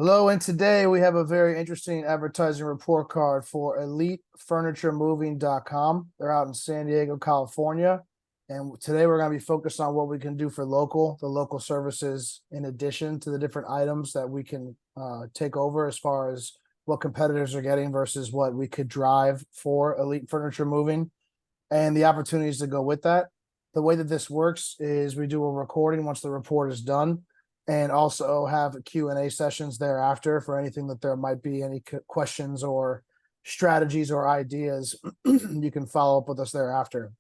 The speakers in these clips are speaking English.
Hello, and today we have a very interesting advertising report card for EliteFurnitureMoving.com. They're out in San Diego, California. And today we're going to be focused on what we can do for the local services, in addition to the different items that we can take over as far as what competitors are getting versus what we could drive for Elite Furniture Moving and the opportunities to go with that. The way that this works is we do a recording once the report is done, and also have Q&A sessions thereafter for anything that there might be any questions or strategies or ideas. You can follow up with us thereafter.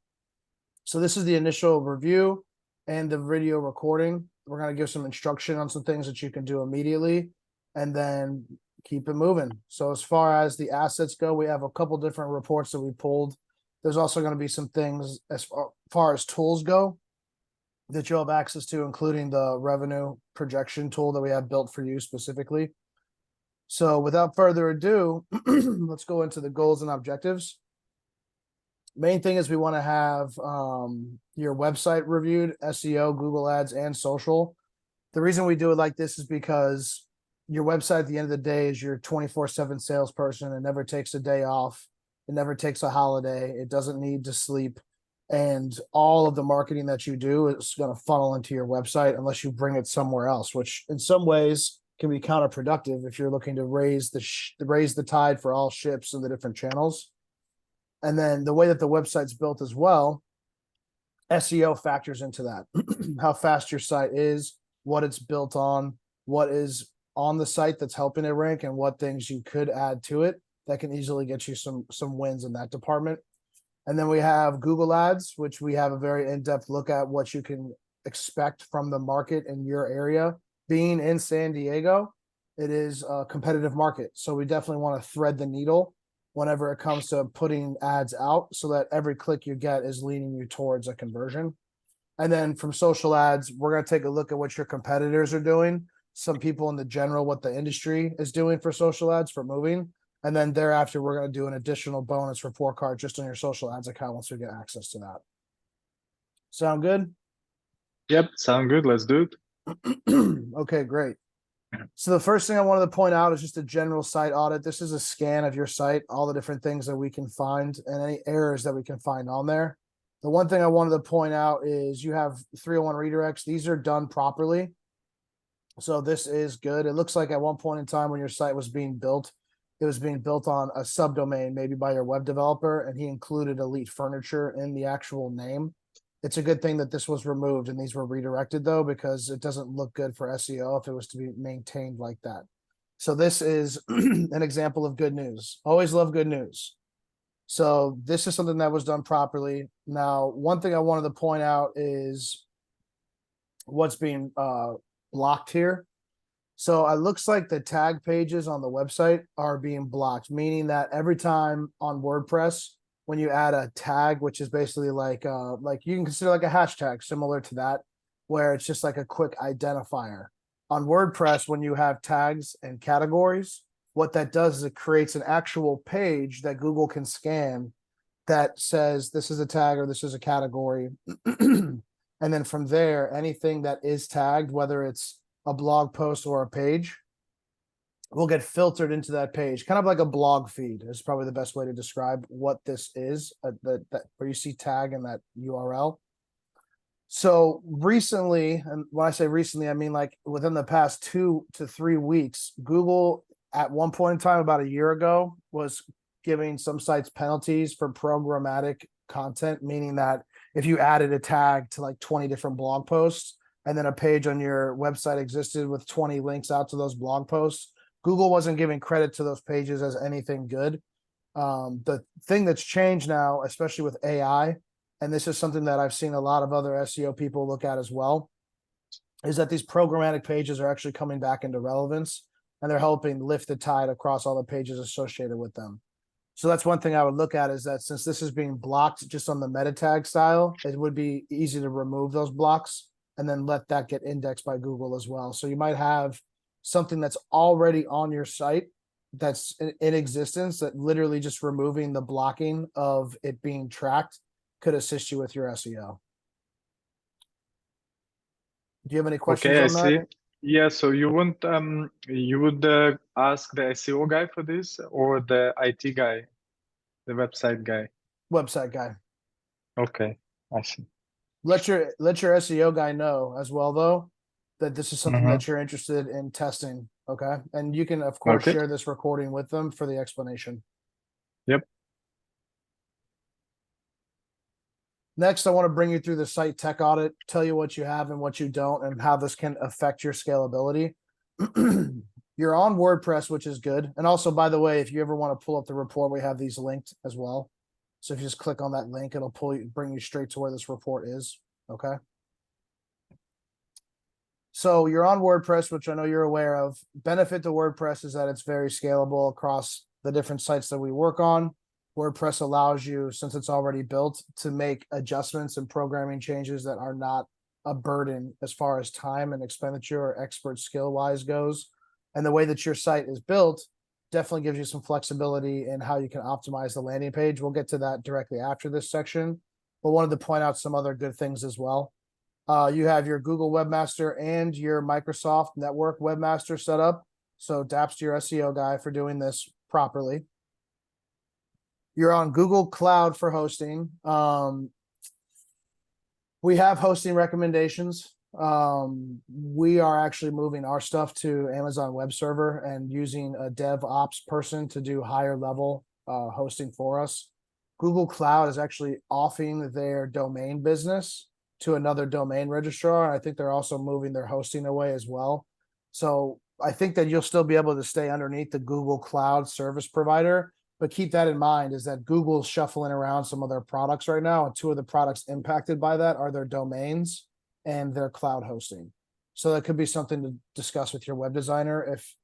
So this is the initial review and the video recording. We're going to give some instruction on some things that you can do immediately and then keep it moving. So as far as the assets go, we have a couple different reports that we pulled. There's also going to be some things as far as tools go that you'll have access to, including the revenue projection tool that we have built for you specifically. So without further ado, let's go into the goals and objectives. Main thing is we want to have your website reviewed, SEO, Google Ads, and social. The reason we do it like this is because your website at the end of the day is your 24/7 salesperson. It never takes a day off. It never takes a holiday. It doesn't need to sleep. And all of the marketing that you do is going to funnel into your website unless you bring it somewhere else, which in some ways can be counterproductive if you're looking to raise the tide for all ships in the different channels. And then the way that the website's built as well, SEO factors into that. How fast your site is, what it's built on, what is on the site that's helping it rank, and what things you could add to it that can easily get you some wins in that department. And then we have Google Ads, which we have a very in-depth look at what you can expect from the market in your area. Being in San Diego, it is a competitive market. So we definitely want to thread the needle whenever it comes to putting ads out so that every click you get is leaning you towards a conversion. And then from social ads, we're going to take a look at what your competitors are doing. Some people in the general, what the industry is doing for social ads for moving. And then thereafter, we're going to do an additional bonus report card just on your social ads account once we get access to that. Sound good? Yep, sound good. Let's do it. Okay, great. So the first thing I wanted to point out is just a general site audit. This is a scan of your site, all the different things that we can find and any errors that we can find on there. The one thing I wanted to point out is you have 301 redirects. These are done properly. So this is good. It looks like at one point in time when your site was being built, it was being built on a subdomain, maybe by your web developer, and he included Elite Furniture in the actual name. It's a good thing that this was removed and these were redirected, though, because it doesn't look good for SEO if it was to be maintained like that. So this is an example of good news. Always love good news. So this is something that was done properly. Now, one thing I wanted to point out is what's being blocked here. So it looks like the tag pages on the website are being blocked, meaning that every time on WordPress, when you add a tag, which is basically like you can consider like a hashtag similar to that, where it's just like a quick identifier. On WordPress, when you have tags and categories, what that does is it creates an actual page that Google can scan that says this is a tag or this is a category. And then from there, anything that is tagged, whether it's a blog post or a page, will get filtered into that page, kind of like a blog feed is probably the best way to describe what this is, where you see tag in that URL. So recently, and when I say recently, I mean like within the past 2 to 3 weeks, Google at one point in time, about a year ago, was giving some sites penalties for programmatic content, meaning that if you added a tag to like 20 different blog posts, and then a page on your website existed with 20 links out to those blog posts, Google wasn't giving credit to those pages as anything good. The thing that's changed now, especially with AI, and this is something that I've seen a lot of other SEO people look at as well, is that these programmatic pages are actually coming back into relevance, and they're helping lift the tide across all the pages associated with them. So that's one thing I would look at, is that since this is being blocked just on the meta tag style, it would be easy to remove those blocks and then let that get indexed by Google as well. So you might have something that's already on your site that's in existence, that literally just removing the blocking of it being tracked could assist you with your SEO. Do you have any questions Okay, I on that? see. Yeah, so you would ask the SEO guy for this or the IT guy, the website guy? Website guy. Okay, I see. Let your SEO guy know as well, though, that this is something Mm-hmm. that you're interested in testing. Okay. And you can, of course, Okay. share this recording with them for the explanation. Yep. Next, I want to bring you through the site tech audit, tell you what you have and what you don't, and how this can affect your scalability. You're on WordPress, which is good. And also, by the way, if you ever want to pull up the report, we have these linked as well. So if you just click on that link, it'll bring you straight to where this report is. Okay. So you're on WordPress, which I know you're aware of. Benefit to WordPress is that it's very scalable across the different sites that we work on. WordPress allows you, since it's already built, to make adjustments and programming changes that are not a burden as far as time and expenditure or expert skill wise goes. And the way that your site is built definitely gives you some flexibility in how you can optimize the landing page. We'll get to that directly after this section, but wanted to point out some other good things as well. You have your Google Webmaster and your Microsoft Network Webmaster set up. So daps to your SEO guy for doing this properly. You're on Google Cloud for hosting. We have hosting recommendations. We are actually moving our stuff to Amazon Web Server and using a DevOps person to do higher level hosting for us. Google Cloud is actually offing their domain business to another domain registrar. And I think they're also moving their hosting away as well. So I think that you'll still be able to stay underneath the Google Cloud service provider. But keep that in mind is that Google's shuffling around some of their products right now. And two of the products impacted by that are their domains and their cloud hosting. So that could be something to discuss with your web designer. If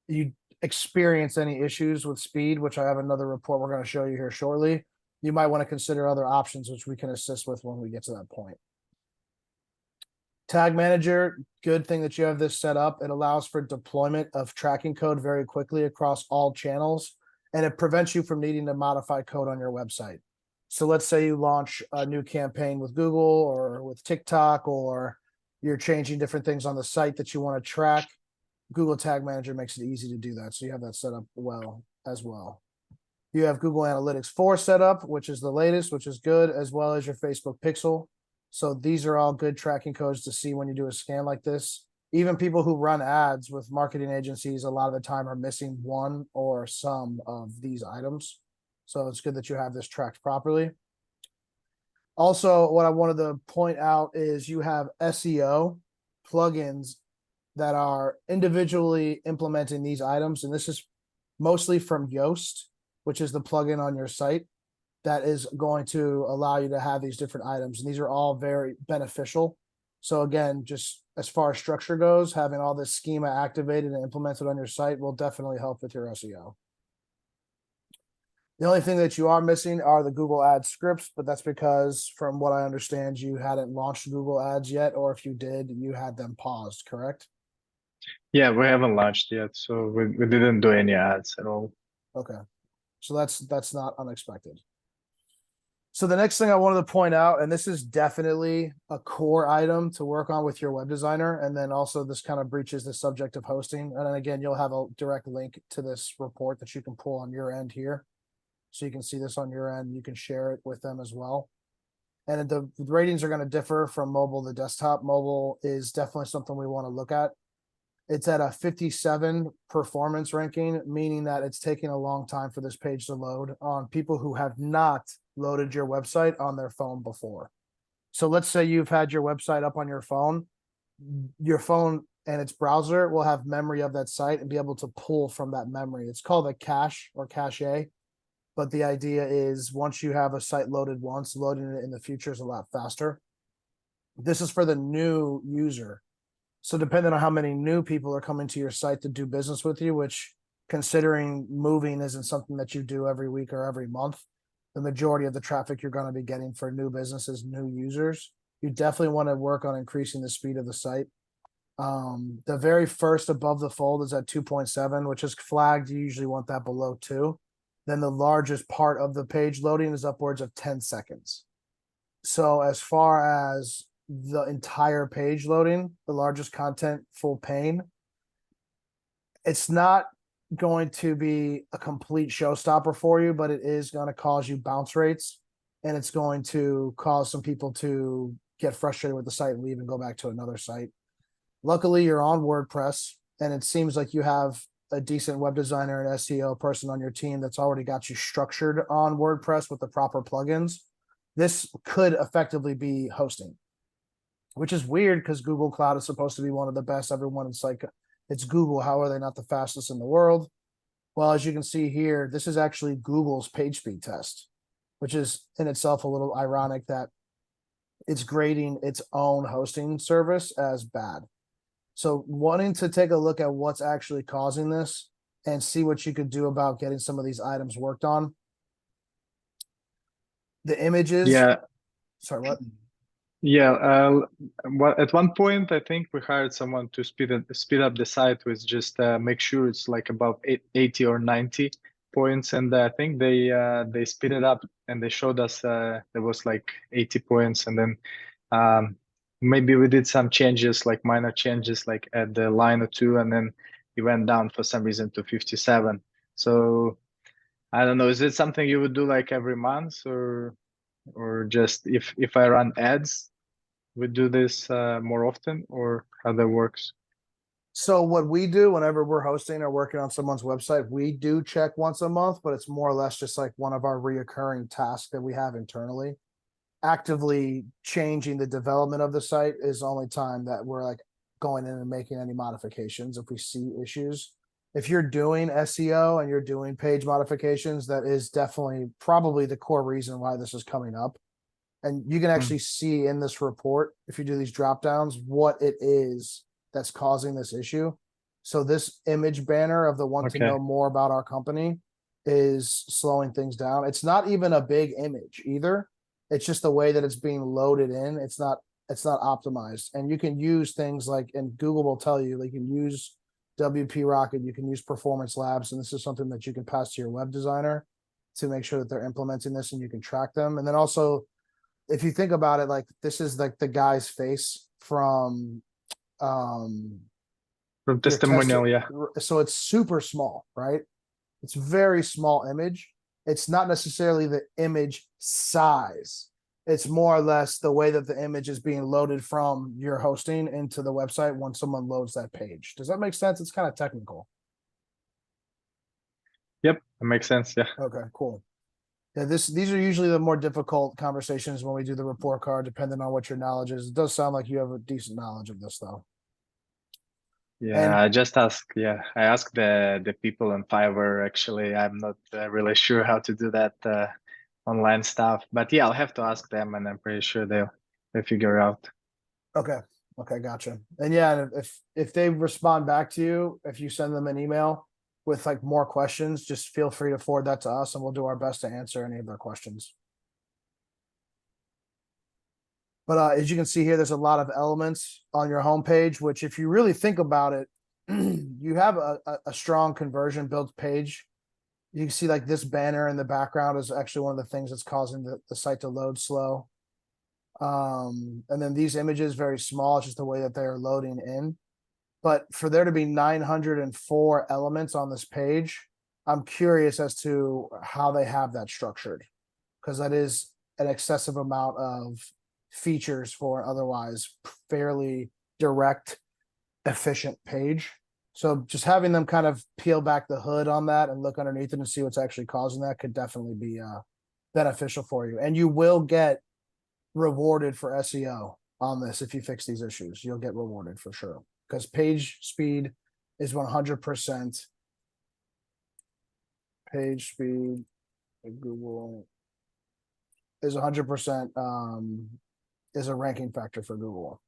you experience any issues with speed, which I have another report we're going to show you here shortly, you might want to consider other options, which we can assist with when we get to that point. Tag Manager, good thing that you have this set up. It allows for deployment of tracking code very quickly across all channels, and it prevents you from needing to modify code on your website. So let's say you launch a new campaign with Google or with TikTok, or you're changing different things on the site that you want to track. Google Tag Manager makes it easy to do that. So you have that set up well as well. You have Google Analytics 4 set up, which is the latest, which is good, as well as your Facebook Pixel. So these are all good tracking codes to see when you do a scan like this. Even people who run ads with marketing agencies a lot of the time are missing one or some of these items. So it's good that you have this tracked properly. Also, what I wanted to point out is you have SEO plugins that are individually implementing these items. And this is mostly from Yoast, which is the plugin on your site that is going to allow you to have these different items. And these are all very beneficial. So again, just as far as structure goes, having all this schema activated and implemented on your site will definitely help with your SEO. The only thing that you are missing are the Google Ads scripts, but that's because from what I understand, you hadn't launched Google Ads yet, or if you did, you had them paused, correct? Yeah, we haven't launched yet, so we didn't do any ads at all. Okay. So that's not unexpected. So the next thing I wanted to point out, and this is definitely a core item to work on with your web designer, and then also this kind of breaches the subject of hosting. And then again, you'll have a direct link to this report that you can pull on your end here. So you can see this on your end. You can share it with them as well. And the ratings are going to differ from mobile to desktop. Mobile is definitely something we want to look at. It's at a 57 performance ranking, meaning that it's taking a long time for this page to load on people who have not loaded your website on their phone before. So let's say you've had your website up on your phone and its browser will have memory of that site and be able to pull from that memory. It's called a cache or cache. But the idea is once you have a site loaded once, loading it in the future is a lot faster. This is for the new user. So depending on how many new people are coming to your site to do business with you, which considering moving isn't something that you do every week or every month, the majority of the traffic you're going to be getting for new businesses, new users, you definitely want to work on increasing the speed of the site. The very first above the fold is at 2.7, which is flagged. You usually want that below 2. Then the largest part of the page loading is upwards of 10 seconds. So as far as the entire page loading, the largest content full pane, it's not going to be a complete showstopper for you, but it is going to cause you bounce rates, and it's going to cause some people to get frustrated with the site and leave and go back to another site. Luckily, you're on WordPress, and it seems like you have a decent web designer and SEO person on your team that's already got you structured on WordPress with the proper plugins. This could effectively be hosting, which is weird because Google Cloud is supposed to be one of the best. Everyone, it's like, it's Google. How are they not the fastest in the world? Well, as you can see here, this is actually Google's page speed test, which is in itself a little ironic that it's grading its own hosting service as bad. So wanting to take a look at what's actually causing this and see what you could do about getting some of these items worked on. The images. Yeah. Sorry, what? Yeah, at one point I think we hired someone to speed up the site with just make sure it's like above 80 or 90 points, and I think they speed it up and they showed us there was like 80 points, and then maybe we did some changes, like minor changes, like at the line or two, and then it went down for some reason to 57. So I don't know, is it something you would do like every month, or just if I run ads, we do this more often, or how that works? So what we do whenever we're hosting or working on someone's website, we do check once a month, but it's more or less just like one of our reoccurring tasks that we have internally. Actively changing the development of the site is only time that we're like going in and making any modifications if we see issues. If you're doing SEO and you're doing page modifications, that is definitely probably the core reason why this is coming up. And you can actually see in this report, if you do these drop downs, what it is that's causing this issue. So this image banner of the want to know more about our company is slowing things down. It's not even a big image either. It's just the way that it's being loaded in. It's not optimized. And you can use things like, and Google will tell you, like, you can use WP Rocket, you can use Performance Labs, and this is something that you can pass to your web designer to make sure that they're implementing this and you can track them. And then also, if you think about it, like, this is like the guy's face from testimonial, yeah. So it's super small, right? It's very small image. It's not necessarily the image size. It's more or less the way that the image is being loaded from your hosting into the website when someone loads that page. Does that make sense? It's kind of technical. Yep, it makes sense. Yeah. Okay, cool. Yeah, these are usually the more difficult conversations when we do the report card, depending on what your knowledge is. It does sound like you have a decent knowledge of this, though. Yeah, And I just asked. Yeah, I asked the people on Fiverr. Actually, I'm not really sure how to do that online stuff, but yeah, I'll have to ask them, and I'm pretty sure they'll figure out. okay, gotcha. And yeah, if they respond back to you, if you send them an email with like more questions, just feel free to forward that to us, and we'll do our best to answer any of their questions. But as you can see here, there's a lot of elements on your homepage, which if you really think about it, you have a strong conversion built page. You can see like this banner in the background is actually one of the things that's causing the site to load slow. And then these images, very small, it's just the way that they're loading in. But for there to be 904 elements on this page, I'm curious as to how they have that structured, because that is an excessive amount of features for an otherwise fairly direct, efficient page. So just having them kind of peel back the hood on that and look underneath it and see what's actually causing that could definitely be beneficial for you. And you will get rewarded for SEO on this. If you fix these issues, you'll get rewarded for sure, because page speed is 100%. Page speed, Google is 100% is a ranking factor for Google.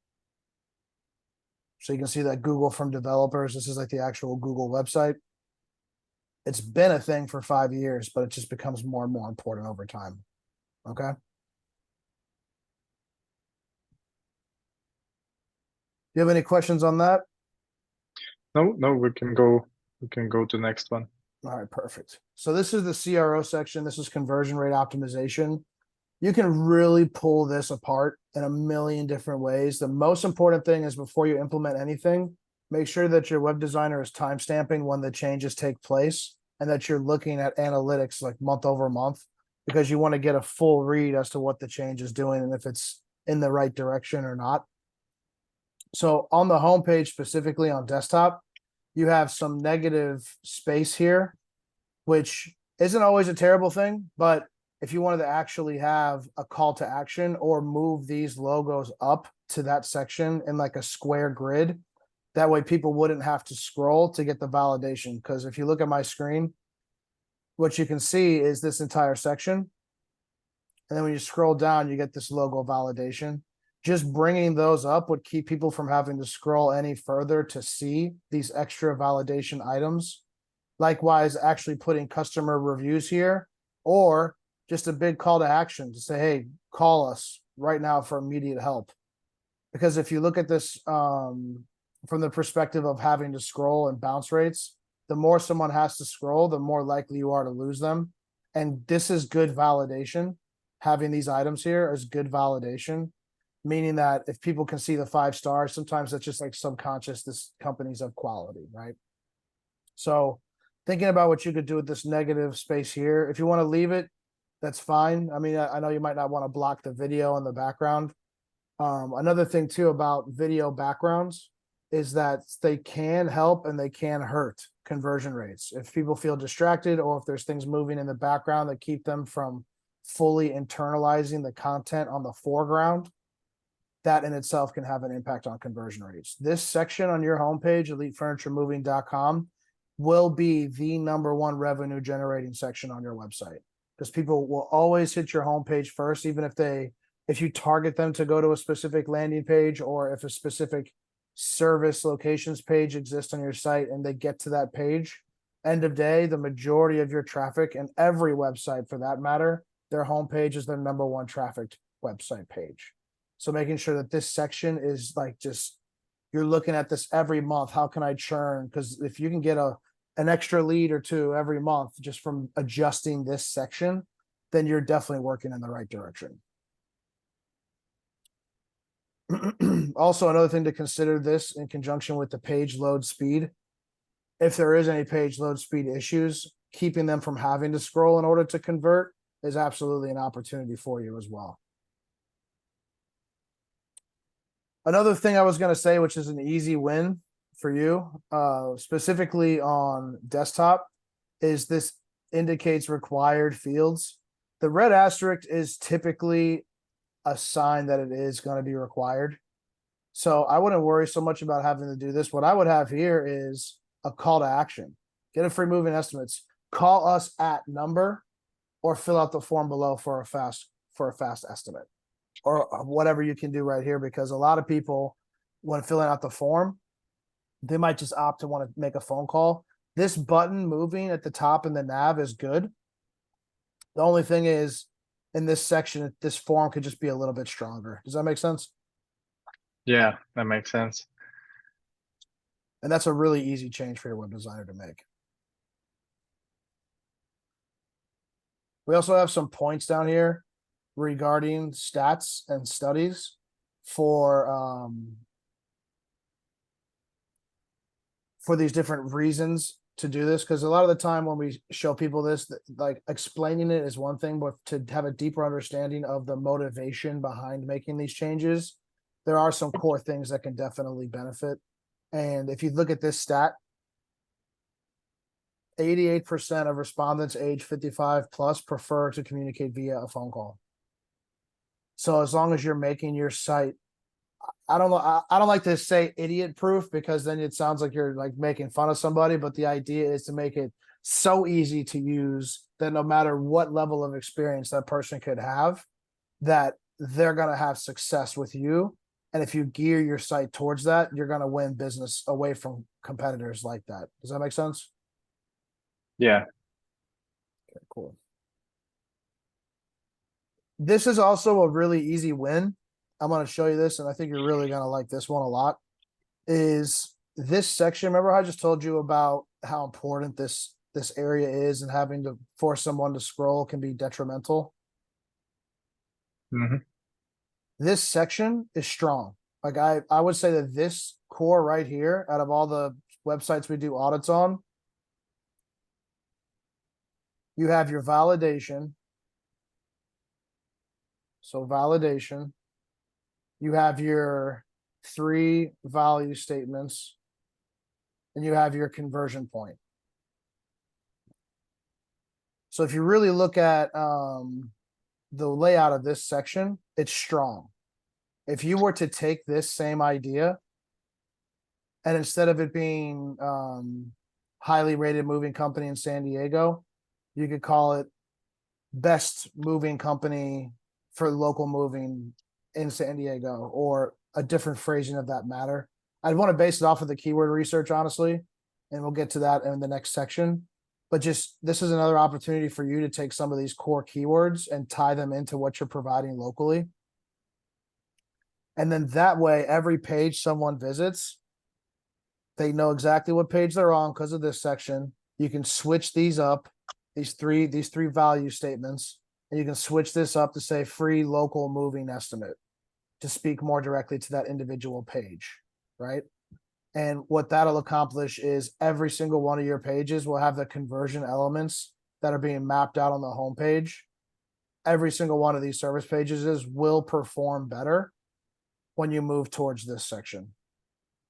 So you can see that Google from developers, this is like the actual Google website. It's been a thing for 5 years, but it just becomes more and more important over time. Okay. Do you have any questions on that? No, we can go to the next one. All right, perfect. So this is the CRO section. This is conversion rate optimization. You can really pull this apart in a million different ways. The most important thing is before you implement anything, make sure that your web designer is timestamping when the changes take place and that you're looking at analytics like month over month, because you want to get a full read as to what the change is doing and if it's in the right direction or not. So on the homepage, specifically on desktop, you have some negative space here, which isn't always a terrible thing, but if you wanted to actually have a call to action or move these logos up to that section in like a square grid, that way people wouldn't have to scroll to get the validation. Because if you look at my screen, what you can see is this entire section. And then when you scroll down, you get this logo validation. Just bringing those up would keep people from having to scroll any further to see these extra validation items. Likewise, actually putting customer reviews here, or just a big call to action to say, hey, call us right now for immediate help. Because if you look at this from the perspective of having to scroll and bounce rates, the more someone has to scroll, the more likely you are to lose them. And this is good validation. Having these items here is good validation, meaning that if people can see the 5 stars, sometimes that's just like subconscious, this company's of quality, right? So thinking about what you could do with this negative space here, if you want to leave it, that's fine. I mean, I know you might not want to block the video in the background. Another thing too about video backgrounds is that they can help and they can hurt conversion rates. If people feel distracted or if there's things moving in the background that keep them from fully internalizing the content on the foreground, that in itself can have an impact on conversion rates. This section on your homepage, EliteFurnitureMoving.com, will be the #1 revenue generating section on your website, because people will always hit your homepage first, even if you target them to go to a specific landing page, or if a specific service locations page exists on your site and they get to that page. End of day, the majority of your traffic, and every website for that matter, their homepage is their #1 trafficked website page. So making sure that this section is like, just, you're looking at this every month. How can I churn? Because if you can get an extra lead or two every month just from adjusting this section, then you're definitely working in the right direction. Also, another thing to consider this in conjunction with the page load speed. If there is any page load speed issues, keeping them from having to scroll in order to convert is absolutely an opportunity for you as well. Another thing I was going to say, which is an easy win for you, specifically on desktop, is this indicates required fields. The red asterisk is typically a sign that it is going to be required. So I wouldn't worry so much about having to do this. What I would have here is a call to action. Get a free moving estimates. Call us at number, or fill out the form below for a fast estimate, or whatever you can do right here. Because a lot of people, when filling out the form, they might just opt to want to make a phone call. This button moving at the top in the nav is good. The only thing is, in this section, this form could just be a little bit stronger. Does that make sense? Yeah, that makes sense. And that's a really easy change for your web designer to make. We also have some points down here regarding stats and studies for these different reasons to do this. Because a lot of the time when we show people this, like, explaining it is one thing, but to have a deeper understanding of the motivation behind making these changes, there are some core things that can definitely benefit. And if you look at this stat, 88% of respondents age 55 plus prefer to communicate via a phone call. So as long as you're making your site, I don't like to say idiot proof, because then it sounds like you're like making fun of somebody, but the idea is to make it so easy to use that no matter what level of experience that person could have, that they're going to have success with you. And if you gear your site towards that, you're going to win business away from competitors like that. Does that make sense? Yeah. Okay, cool. This is also a really easy win. I'm going to show you this, and I think you're really going to like this one a lot. Is this section? Remember how I just told you about how important this area is, and having to force someone to scroll can be detrimental? Mhm. This section is strong. Like I would say that this core right here, out of all the websites we do audits on, you have your validation. So validation, you have your 3 value statements, and you have your conversion point. So if you really look at the layout of this section, it's strong. If you were to take this same idea and instead of it being highly rated moving company in San Diego, you could call it best moving company for local moving in San Diego, or a different phrasing of that matter. I'd want to base it off of the keyword research, honestly, and we'll get to that in the next section. But just this is another opportunity for you to take some of these core keywords and tie them into what you're providing locally. And then that way, every page someone visits, they know exactly what page they're on because of this section. You can switch these up, these three value statements, and you can switch this up to say free local moving estimate to speak more directly to that individual page, right? And what that'll accomplish is every single one of your pages will have the conversion elements that are being mapped out on the homepage. Every single one of these service pages will perform better when you move towards this section.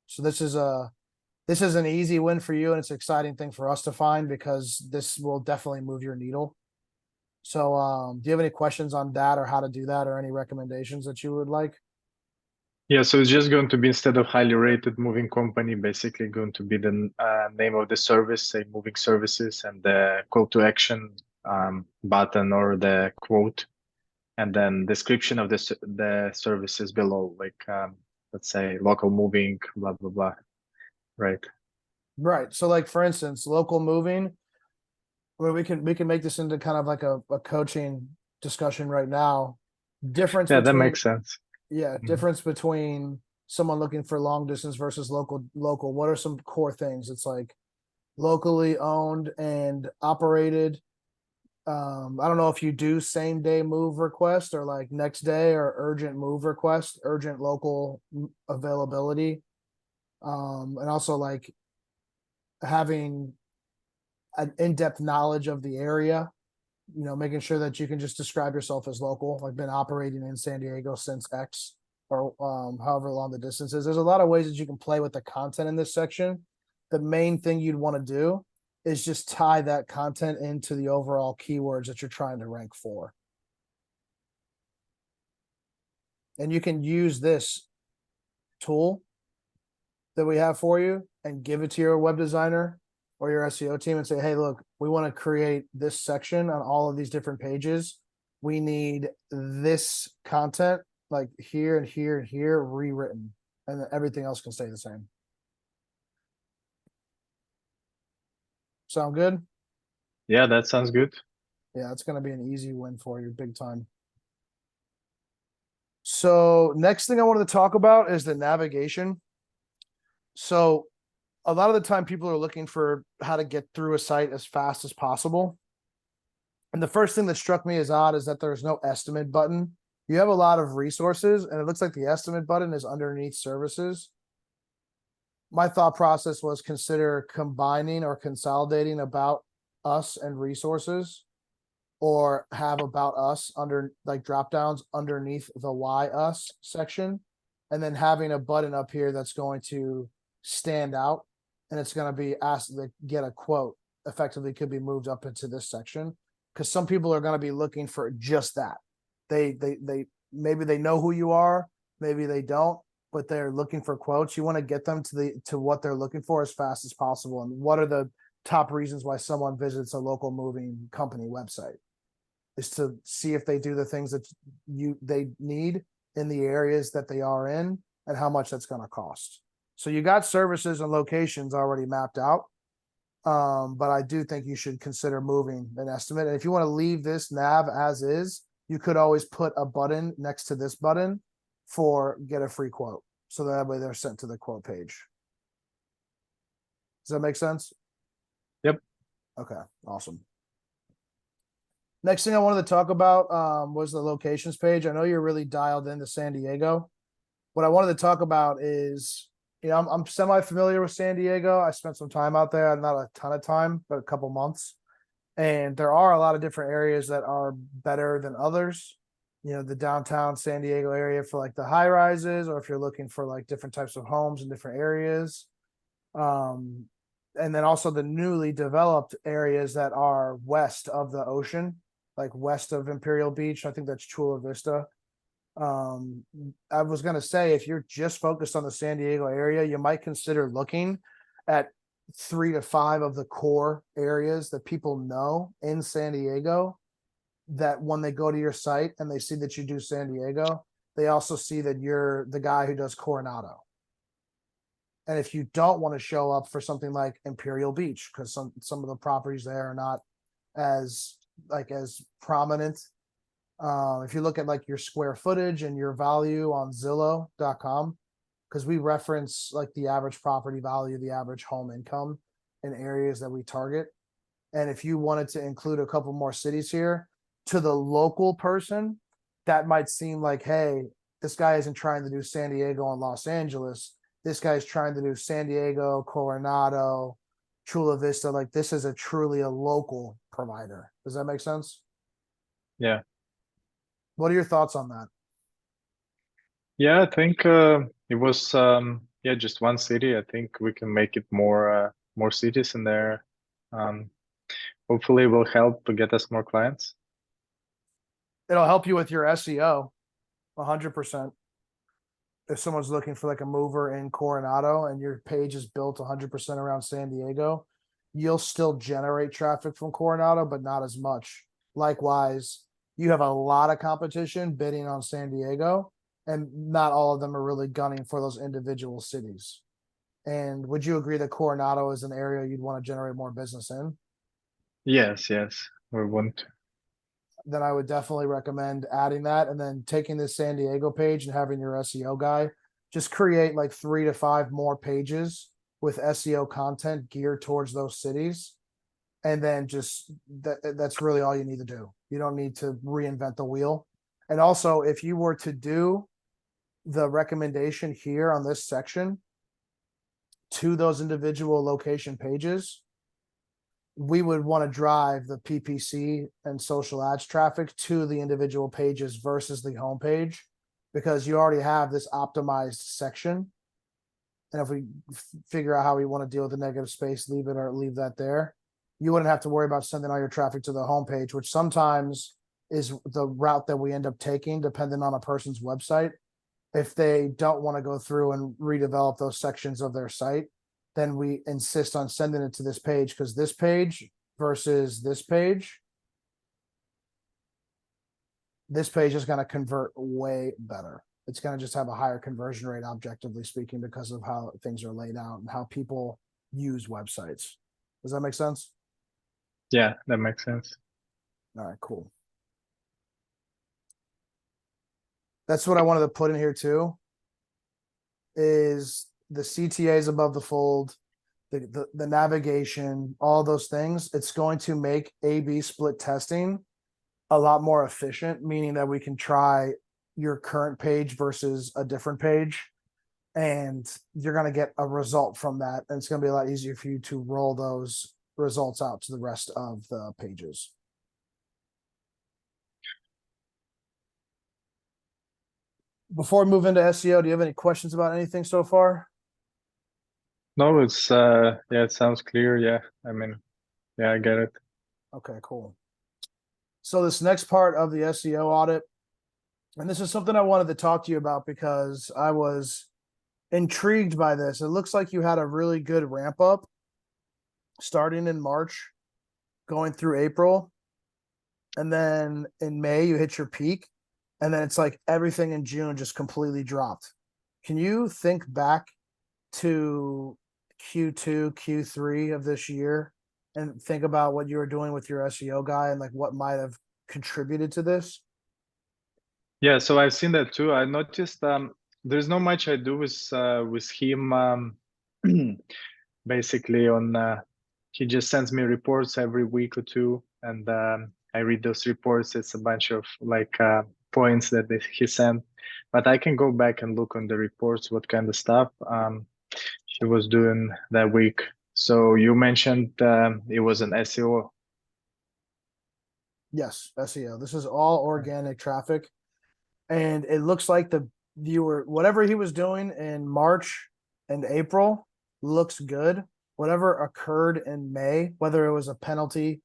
So this is an easy win for you, and it's an exciting thing for us to find because this will definitely move your needle. So do you have any questions on that or how to do that, or any recommendations that you would like? Yeah, so it's just going to be, instead of highly rated moving company, basically going to be the name of the service, say moving services, and the call to action button or the quote, and then description of the services below, like let's say local moving, blah blah blah, right? Right. So like for instance, local moving, where we can make this into kind of like a coaching discussion right now. Difference Yeah, that between makes sense. Mhm. difference between someone looking for long distance versus local. What are some core things? It's like locally owned and operated. I don't know if you do same day move request or like next day, or urgent move request, urgent local availability. And also like having an in-depth knowledge of the area, making sure that you can just describe yourself as local, like been operating in San Diego since X, or however long the distance is. There's a lot of ways that you can play with the content in this section. The main thing you'd want to do is just tie that content into the overall keywords that you're trying to rank for. And you can use this tool that we have for you and give it to your web designer or your SEO team and say, hey, look, we want to create this section on all of these different pages. We need this content like here and here and here rewritten, and then everything else can stay the same. Sound good? Yeah, that sounds good. Yeah, it's going to be an easy win for you, big time. So next thing I wanted to talk about is the navigation. So a lot of the time people are looking for how to get through a site as fast as possible. And the first thing that struck me as odd is that there's no estimate button. You have a lot of resources, and it looks like the estimate button is underneath services. My thought process was consider combining or consolidating about us and resources, or have about us under like drop downs underneath the why us section, and then having a button up here that's going to stand out, and it's going to be asked to get a quote, effectively could be moved up into this section, because some people are going to be looking for just that. They maybe they know who you are, maybe they don't, but they're looking for quotes. You want to get them to what they're looking for as fast as possible. And what are the top reasons why someone visits a local moving company website? Is to see if they do the things that they need in the areas that they are in, and how much that's going to cost. So you got services and locations already mapped out. But I do think you should consider moving an estimate. And if you want to leave this nav as is, you could always put a button next to this button for get a free quote. So that way they're sent to the quote page. Does that make sense? Yep. Okay, awesome. Next thing I wanted to talk about was the locations page. I know you're really dialed into San Diego. What I wanted to talk about is, I'm semi-familiar with San Diego. I spent some time out there, not a ton of time, but a couple months. And there are a lot of different areas that are better than others. The downtown San Diego area for like the high rises, or if you're looking for like different types of homes in different areas. Um, and then also the newly developed areas that are west of the ocean, like west of Imperial Beach. I think that's Chula Vista. Um, I was going to say, if you're just focused on the San Diego area, you might consider looking at 3 to 5 of the core areas that people know in San Diego, that when they go to your site and they see that you do San Diego, they also see that you're the guy who does Coronado. And if you don't want to show up for something like Imperial Beach, because some of the properties there are not as as prominent. If you look at like your square footage and your value on Zillow.com, because we reference like the average property value, the average home income in areas that we target. And if you wanted to include a couple more cities here, to the local person, that might seem like, hey, this guy isn't trying to do San Diego and Los Angeles. This guy's trying to do San Diego, Coronado, Chula Vista. Like this is truly a local provider. Does that make sense? Yeah. What are your thoughts on that? Yeah, I think it was yeah, just one city. I think we can make it more cities in there. Um, Hopefully it will help to get us more clients. It'll help you with your SEO 100%. If someone's looking for like a mover in Coronado and your page is built 100% around San Diego, you'll still generate traffic from Coronado, but not as much. Likewise, you have a lot of competition bidding on San Diego, and not all of them are really gunning for those individual cities. And would you agree that Coronado is an area you'd want to generate more business in? Yes, yes, we want. Then I would definitely recommend adding that and then taking this San Diego page and having your SEO guy just create like 3 to 5 more pages with SEO content geared towards those cities. And then just that's really all you need to do. You don't need to reinvent the wheel. And also, if you were to do the recommendation here on this section to those individual location pages, we would want to drive the PPC and social ads traffic to the individual pages versus the homepage, because you already have this optimized section. And if we figure out how we want to deal with the negative space, leave it or leave that there, you wouldn't have to worry about sending all your traffic to the homepage, which sometimes is the route that we end up taking, depending on a person's website. If they don't want to go through and redevelop those sections of their site, then we insist on sending it to this page, because this page versus this page is going to convert way better. It's going to just have a higher conversion rate, objectively speaking, because of how things are laid out and how people use websites. Does that make sense? Yeah, that makes sense. All right, cool. That's what I wanted to put in here too, is the CTAs above the fold, the navigation, all those things. It's going to make A/B split testing a lot more efficient, meaning that we can try your current page versus a different page, and you're going to get a result from that. And it's going to be a lot easier for you to roll those results out to the rest of the pages. Before we move into SEO, do you have any questions about anything so far? No, it's yeah, it sounds clear. Yeah, I mean, yeah, I get it. Okay, cool. So this next part of the SEO audit, and this is something I wanted to talk to you about because I was intrigued by this. It looks like you had a really good ramp up starting in March, going through April, and then in May you hit your peak, and then it's like everything in June just completely dropped. Can you think back to Q2, Q3 of this year and think about what you were doing with your SEO guy and like what might have contributed to this? Yeah, so I've seen that too. I noticed there's not much I do with him basically on he just sends me reports every week or two, and I read those reports. It's a bunch of like points that he sent, but I can go back and look on the reports what kind of stuff she was doing that week. So you mentioned it was an SEO. Yes, SEO. This is all organic traffic. And it looks like the viewer, whatever he was doing in March and April, looks good. Whatever occurred in May, whether it was a penalty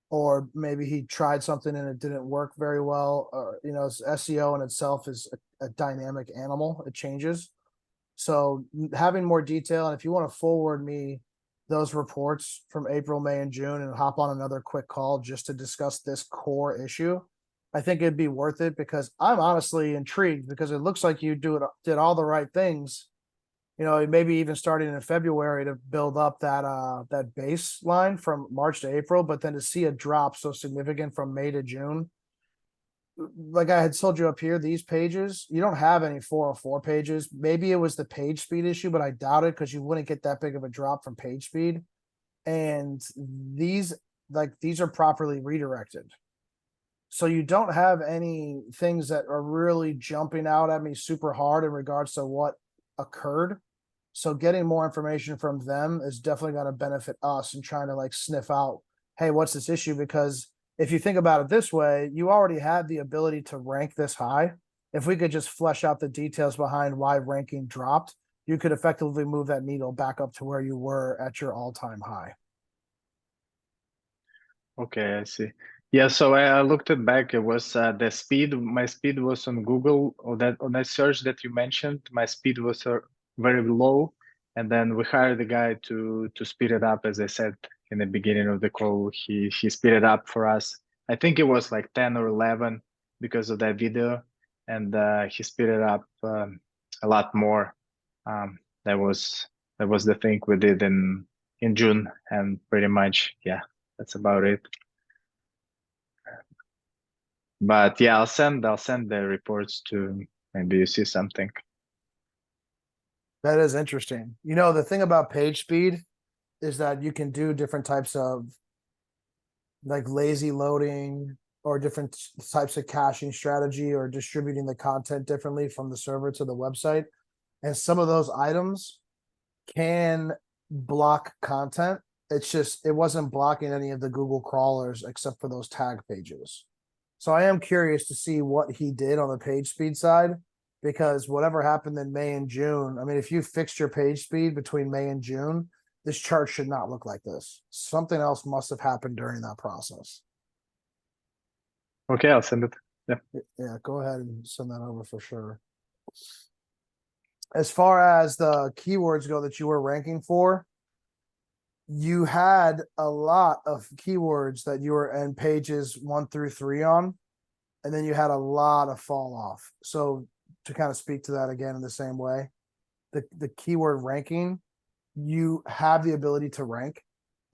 or maybe he tried something and it didn't work very well, or SEO in itself is a dynamic animal. It changes. So having more detail, and if you want to forward me those reports from April, May, and June and hop on another quick call just to discuss this core issue, I think it'd be worth it, because I'm honestly intrigued, because it looks like you did all the right things. Maybe even starting in February to build up that baseline from March to April, but then to see a drop so significant from May to June. Like I had told you up here, these pages, you don't have any 404 pages. Maybe it was the page speed issue, but I doubt it, because you wouldn't get that big of a drop from page speed. And these are properly redirected. So you don't have any things that are really jumping out at me super hard in regards to what occurred. So getting more information from them is definitely going to benefit us in trying to like sniff out, hey, what's this issue? Because if you think about it this way, you already have the ability to rank this high. If we could just flesh out the details behind why ranking dropped, you could effectively move that needle back up to where you were at your all-time high. Okay, I see. Yeah, so I looked it back. It was the speed. My speed was on Google, or that on that search that you mentioned. My speed was very low, and then we hired a guy to speed it up. As I said in the beginning of the call, he speed it up for us. I think it was like 10 or 11 because of that video, and he speed it up a lot more. That was the thing we did in June, and pretty much, yeah, that's about it. But yeah, I'll send the reports to, maybe you see something. That is interesting. The thing about page speed is that you can do different types of like lazy loading or different types of caching strategy or distributing the content differently from the server to the website. And some of those items can block content. It's just, it wasn't blocking any of the Google crawlers except for those tag pages. So I am curious to see what he did on the page speed side, because whatever happened in May and June, I mean, if you fixed your page speed between May and June, this chart should not look like this. Something else must have happened during that process. Okay, I'll send it. Yeah. Yeah, go ahead and send that over for sure. As far as the keywords go that you were ranking for, you had a lot of keywords that you were in pages 1 through 3 on, and then you had a lot of fall off. So to kind of speak to that again in the same way, the keyword ranking, you have the ability to rank.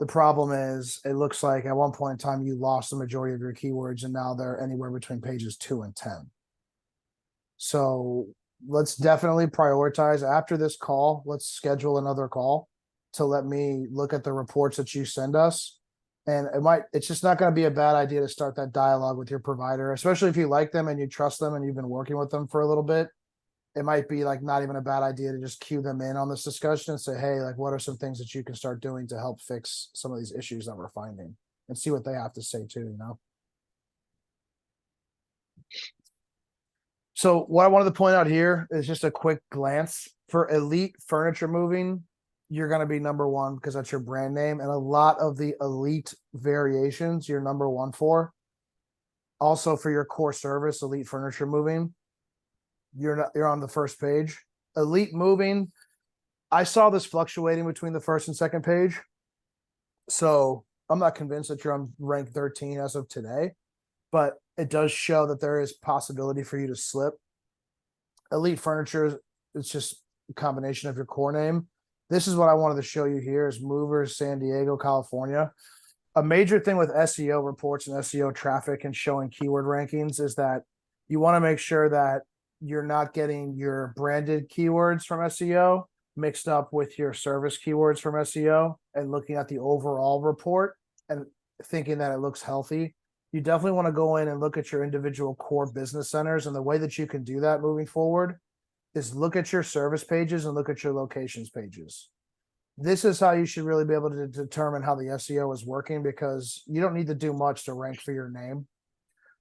The problem is, it looks like at one point in time you lost the majority of your keywords, and now they're anywhere between pages 2 and 10. So let's definitely prioritize after this call. Let's schedule another call to let me look at the reports that you send us. And it's just not going to be a bad idea to start that dialogue with your provider, especially if you like them and you trust them and you've been working with them for a little bit. It might be like not even a bad idea to just cue them in on this discussion and say, hey, like, what are some things that you can start doing to help fix some of these issues that we're finding, and see what they have to say too, So what I wanted to point out here is just a quick glance for EliteFurnitureMoving. You're going to be number one because that's your brand name, and a lot of the elite variations you're number one for. Also for your core service, EliteFurnitureMoving, you're on the first page. Elite Moving, I saw this fluctuating between the first and second page, so I'm not convinced that you're on rank 13 as of today, but it does show that there is possibility for you to slip. Elite Furniture, it's just a combination of your core name. This is what I wanted to show you here is Movers, San Diego, California. A major thing with SEO reports and SEO traffic and showing keyword rankings is that you want to make sure that you're not getting your branded keywords from SEO mixed up with your service keywords from SEO, and looking at the overall report and thinking that it looks healthy. you definitely want to go in and look at your individual core business centers. And the way that you can do that moving forward is look at your service pages and look at your locations pages. This is how you should really be able to determine how the SEO is working, because you don't need to do much to rank for your name.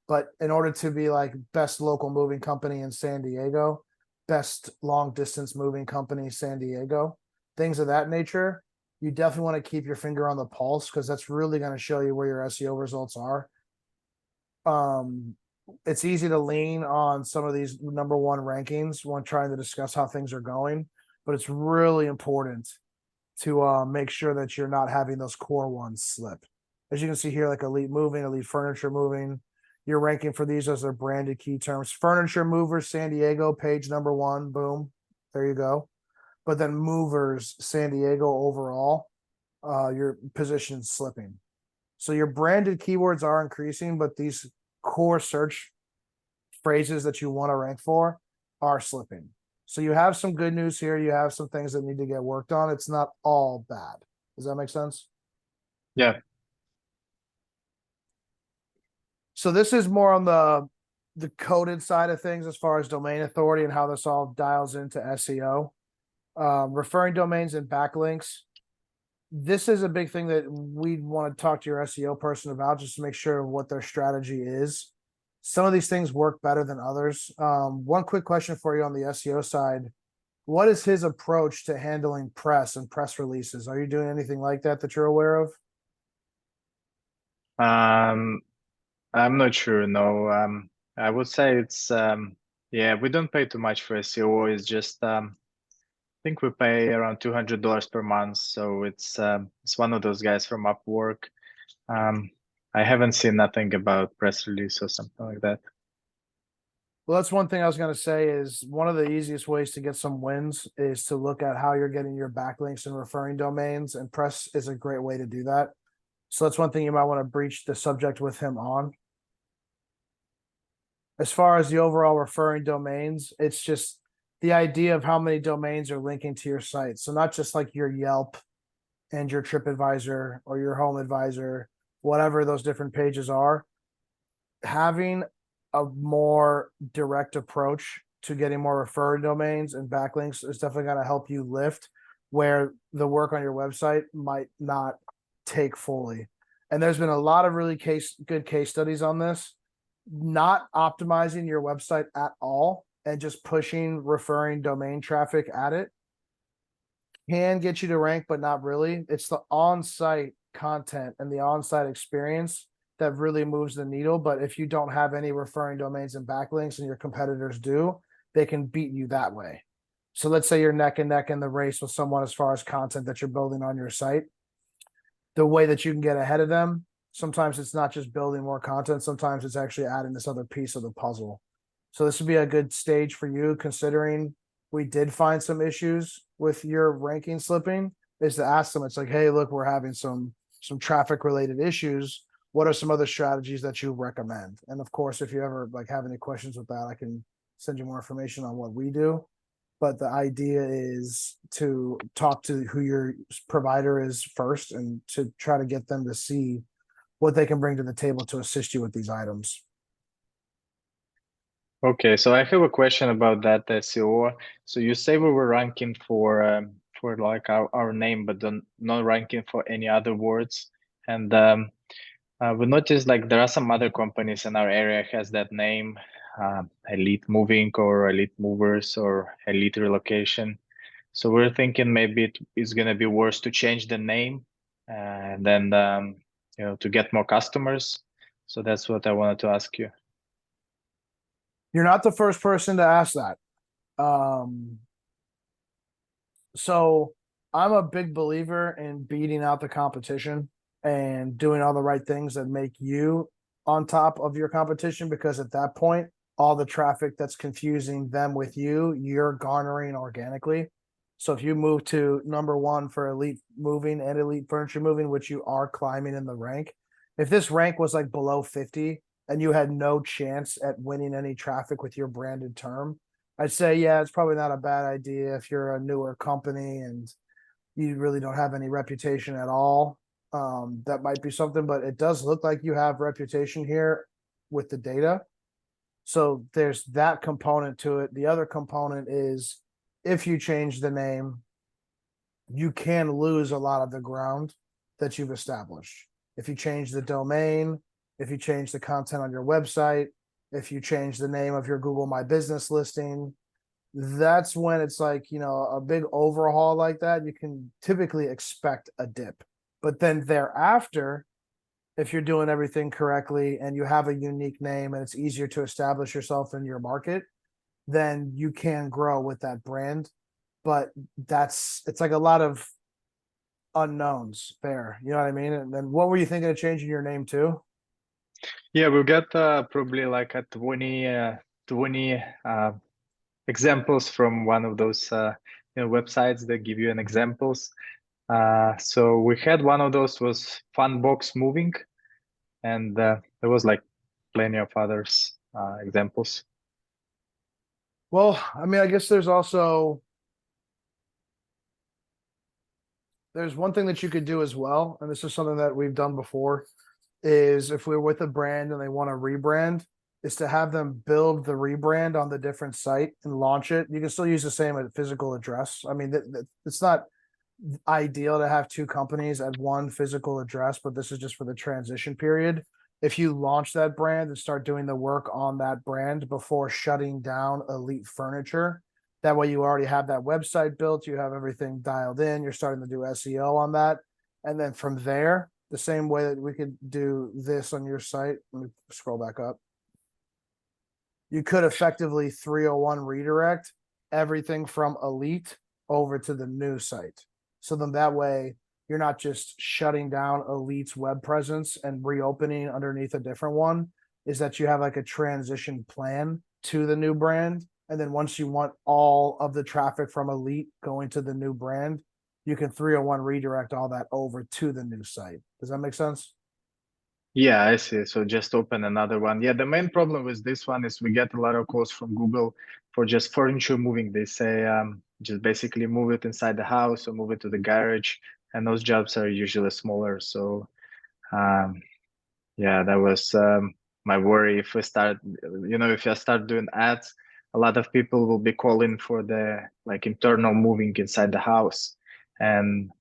But in order to be like best local moving company in San Diego, best long distance moving company, San Diego, things of that nature, you definitely want to keep your finger on the pulse, because that's really going to show you where your SEO results are. It's easy to lean on some of these number one rankings when trying to discuss how things are going, but it's really important to make sure that you're not having those core ones slip. As you can see here, like Elite Moving, Elite Furniture Moving, you're ranking for these as their branded key terms. Furniture Movers, San Diego, page number one, boom, there you go. But then Movers, San Diego overall, your position's slipping. So your branded keywords are increasing, but these core search phrases that you want to rank for are slipping. So you have some good news here. You have some things that need to get worked on. It's not all bad. Does that make sense? Yeah. So this is more on the coded side of things as far as domain authority and how this all dials into SEO. Referring domains and backlinks. This is a big thing that we want to talk to your SEO person about, just to make sure what their strategy is. Some of these things work better than others. One quick question for you on the SEO side. What is his approach to handling press and press releases? Are you doing anything like that you're aware of? I'm not sure. No. I would say it's yeah, we don't pay too much for SEO. It's just I think we pay around $200 per month. So it's one of those guys from Upwork. I haven't seen nothing about press release or something like that. Well, that's one thing I was going to say is one of the easiest ways to get some wins is to look at how you're getting your backlinks and referring domains, and press is a great way to do that. So that's one thing you might want to breach the subject with him on. As far as the overall referring domains, it's just the idea of how many domains are linking to your site. So not just like your Yelp and your TripAdvisor or your Home Advisor, whatever those different pages are, having a more direct approach to getting more referred domains and backlinks is definitely going to help you lift where the work on your website might not take fully. And there's been a lot of really good case studies on this. Not optimizing your website at all and just pushing referring domain traffic at it can get you to rank, but not really. It's the on-site content and the on-site experience that really moves the needle. But if you don't have any referring domains and backlinks and your competitors do, they can beat you that way. So let's say you're neck and neck in the race with someone as far as content that you're building on your site. The way that you can get ahead of them, sometimes it's not just building more content, sometimes it's actually adding this other piece of the puzzle. So this would be a good stage for you, considering we did find some issues with your ranking slipping, is to ask them, it's like, hey, look, we're having some traffic related issues. What are some other strategies that you recommend? And of course, if you ever like have any questions with that, I can send you more information on what we do. But the idea is to talk to who your provider is first and to try to get them to see what they can bring to the table to assist you with these items. Okay, so I have a question about that SEO. So you say we were ranking for like our name, but not ranking for any other words. And we noticed like there are some other companies in our area has that name, Elite Moving or Elite Movers or Elite Relocation. So we're thinking maybe it's gonna be worse to change the name and then to get more customers. So that's what I wanted to ask you. You're not the first person to ask that. So I'm a big believer in beating out the competition and doing all the right things that make you on top of your competition, because at that point, all the traffic that's confusing them with you, you're garnering organically. So if you move to number one for Elite Moving and Elite Furniture Moving, which you are climbing in the rank, if this rank was like below 50 and you had no chance at winning any traffic with your branded term, I'd say, yeah, it's probably not a bad idea if you're a newer company and you really don't have any reputation at all. that might be something, but it does look like you have reputation here with the data. So there's that component to it. The other component is if you change the name, you can lose a lot of the ground that you've established. If you change the domain, if you change the content on your website, if you change the name of your Google My Business listing, that's when it's like, you know, a big overhaul like that, you can typically expect a dip. But then thereafter, if you're doing everything correctly and you have a unique name and it's easier to establish yourself in your market, then you can grow with that brand. But it's like a lot of unknowns there. You know what I mean? And then what were you thinking of changing your name to? Yeah, we'll get probably like a 20 examples from one of those websites that give you an examples. So we had one of those was Funbox Moving, and there was like plenty of others examples. Well, I mean, I guess there's one thing that you could do as well, and this is something that we've done before, is if we're with a brand and they want to rebrand, is to have them build the rebrand on the different site and launch it. You can still use the same physical address. I mean, it's not ideal to have two companies at one physical address, but this is just for the transition period. If you launch that brand and start doing the work on that brand before shutting down Elite Furniture, that way you already have that website built, you have everything dialed in, you're starting to do SEO on that. And then from there, the same way that we could do this on your site, let me scroll back up. You could effectively 301 redirect everything from Elite over to the new site. So then that way you're not just shutting down Elite's web presence and reopening underneath a different one, is that you have like a transition plan to the new brand. And then once you want all of the traffic from Elite going to the new brand, you can 301 redirect all that over to the new site. Does that make sense? Yeah, I see. So just open another one. Yeah, the main problem with this one is we get a lot of calls from Google for just furniture moving. They say just basically move it inside the house or move it to the garage, and those jobs are usually smaller. So yeah, that was my worry. If we start, if I start doing ads, a lot of people will be calling for the like internal moving inside the house, and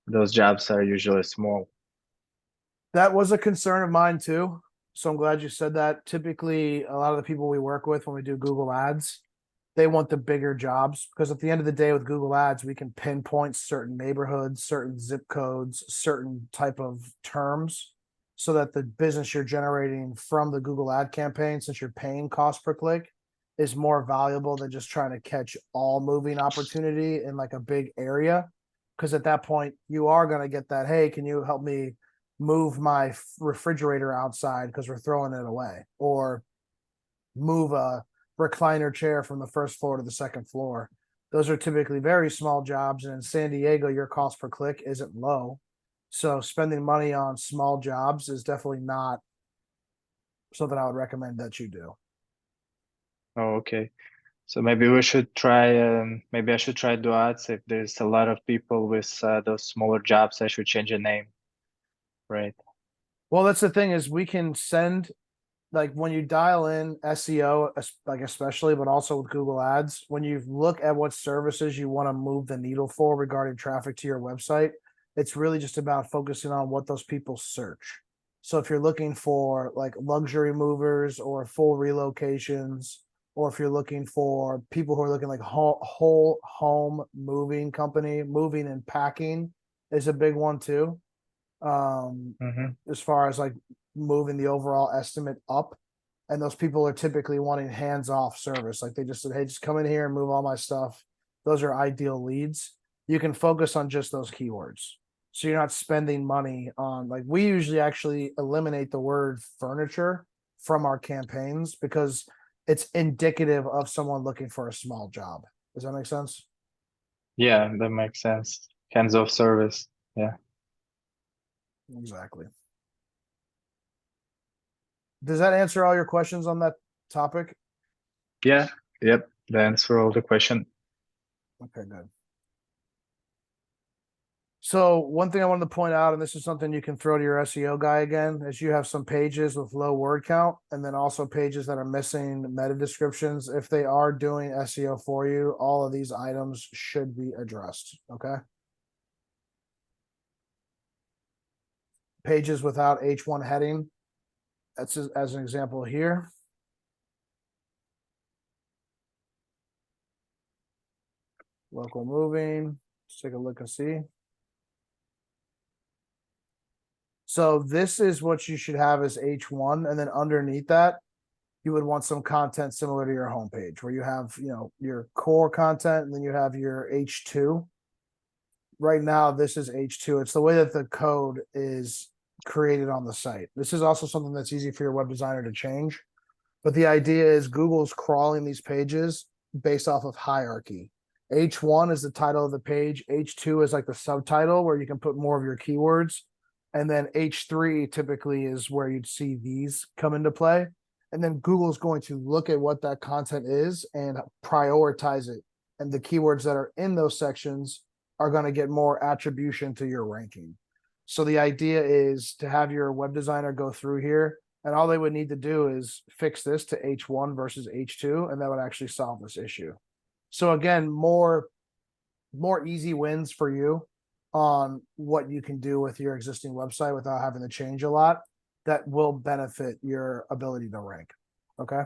those jobs are usually small. That was a concern of mine too. So I'm glad you said that. Typically, a lot of the people we work with when we do Google Ads, they want the bigger jobs because at the end of the day with Google Ads, we can pinpoint certain neighborhoods, certain zip codes, certain type of terms so that the business you're generating from the Google ad campaign, since you're paying cost per click, is more valuable than just trying to catch all moving opportunity in like a big area. Because at that point, you are going to get that, hey, can you help me move my refrigerator outside because we're throwing it away, or move a recliner chair from the first floor to the second floor. Those are typically very small jobs. And in San Diego, your cost per click isn't low. So spending money on small jobs is definitely not something I would recommend that you do. Oh, okay. So maybe we should try. Maybe I should try do ads. If there's a lot of people with those smaller jobs, I should change the name, right? Well, that's the thing is we can send like when you dial in SEO, like especially, but also with Google Ads, when you look at what services you want to move the needle for regarding traffic to your website, it's really just about focusing on what those people search. So if you're looking for like luxury movers or full relocations, or if you're looking for people who are looking like whole home moving company, moving and packing is a big one too. As far as like moving the overall estimate up. And those people are typically wanting hands-off service. Like they just said, hey, just come in here and move all my stuff. Those are ideal leads. You can focus on just those keywords. So you're not spending money on like we usually actually eliminate the word furniture from our campaigns because it's indicative of someone looking for a small job. Does that make sense? Yeah, that makes sense. Hands-off service. Yeah. Exactly. Does that answer all your questions on that topic? Yeah. Yep. The answer all the question. Okay, good. So one thing I wanted to point out, and this is something you can throw to your SEO guy again, is you have some pages with low word count, and then also pages that are missing meta descriptions. If they are doing SEO for you, all of these items should be addressed. Okay. Pages without H1 heading. That's as an example here. Local moving. Let's take a look and see. So this is what you should have as H1, and then underneath that, you would want some content similar to your homepage, where you have, your core content, and then you have your H2. Right now, this is H2. It's the way that the code is created on the site. This is also something that's easy for your web designer to change. But the idea is Google's crawling these pages based off of hierarchy. H1 is the title of the page. H2 is like the subtitle where you can put more of your keywords. And then H3 typically is where you'd see these come into play. And then Google's going to look at what that content is and prioritize it. And the keywords that are in those sections are going to get more attribution to your ranking. So the idea is to have your web designer go through here, and all they would need to do is fix this to H1 versus H2, and that would actually solve this issue. So again, more easy wins for you on what you can do with your existing website without having to change a lot that will benefit your ability to rank. Okay.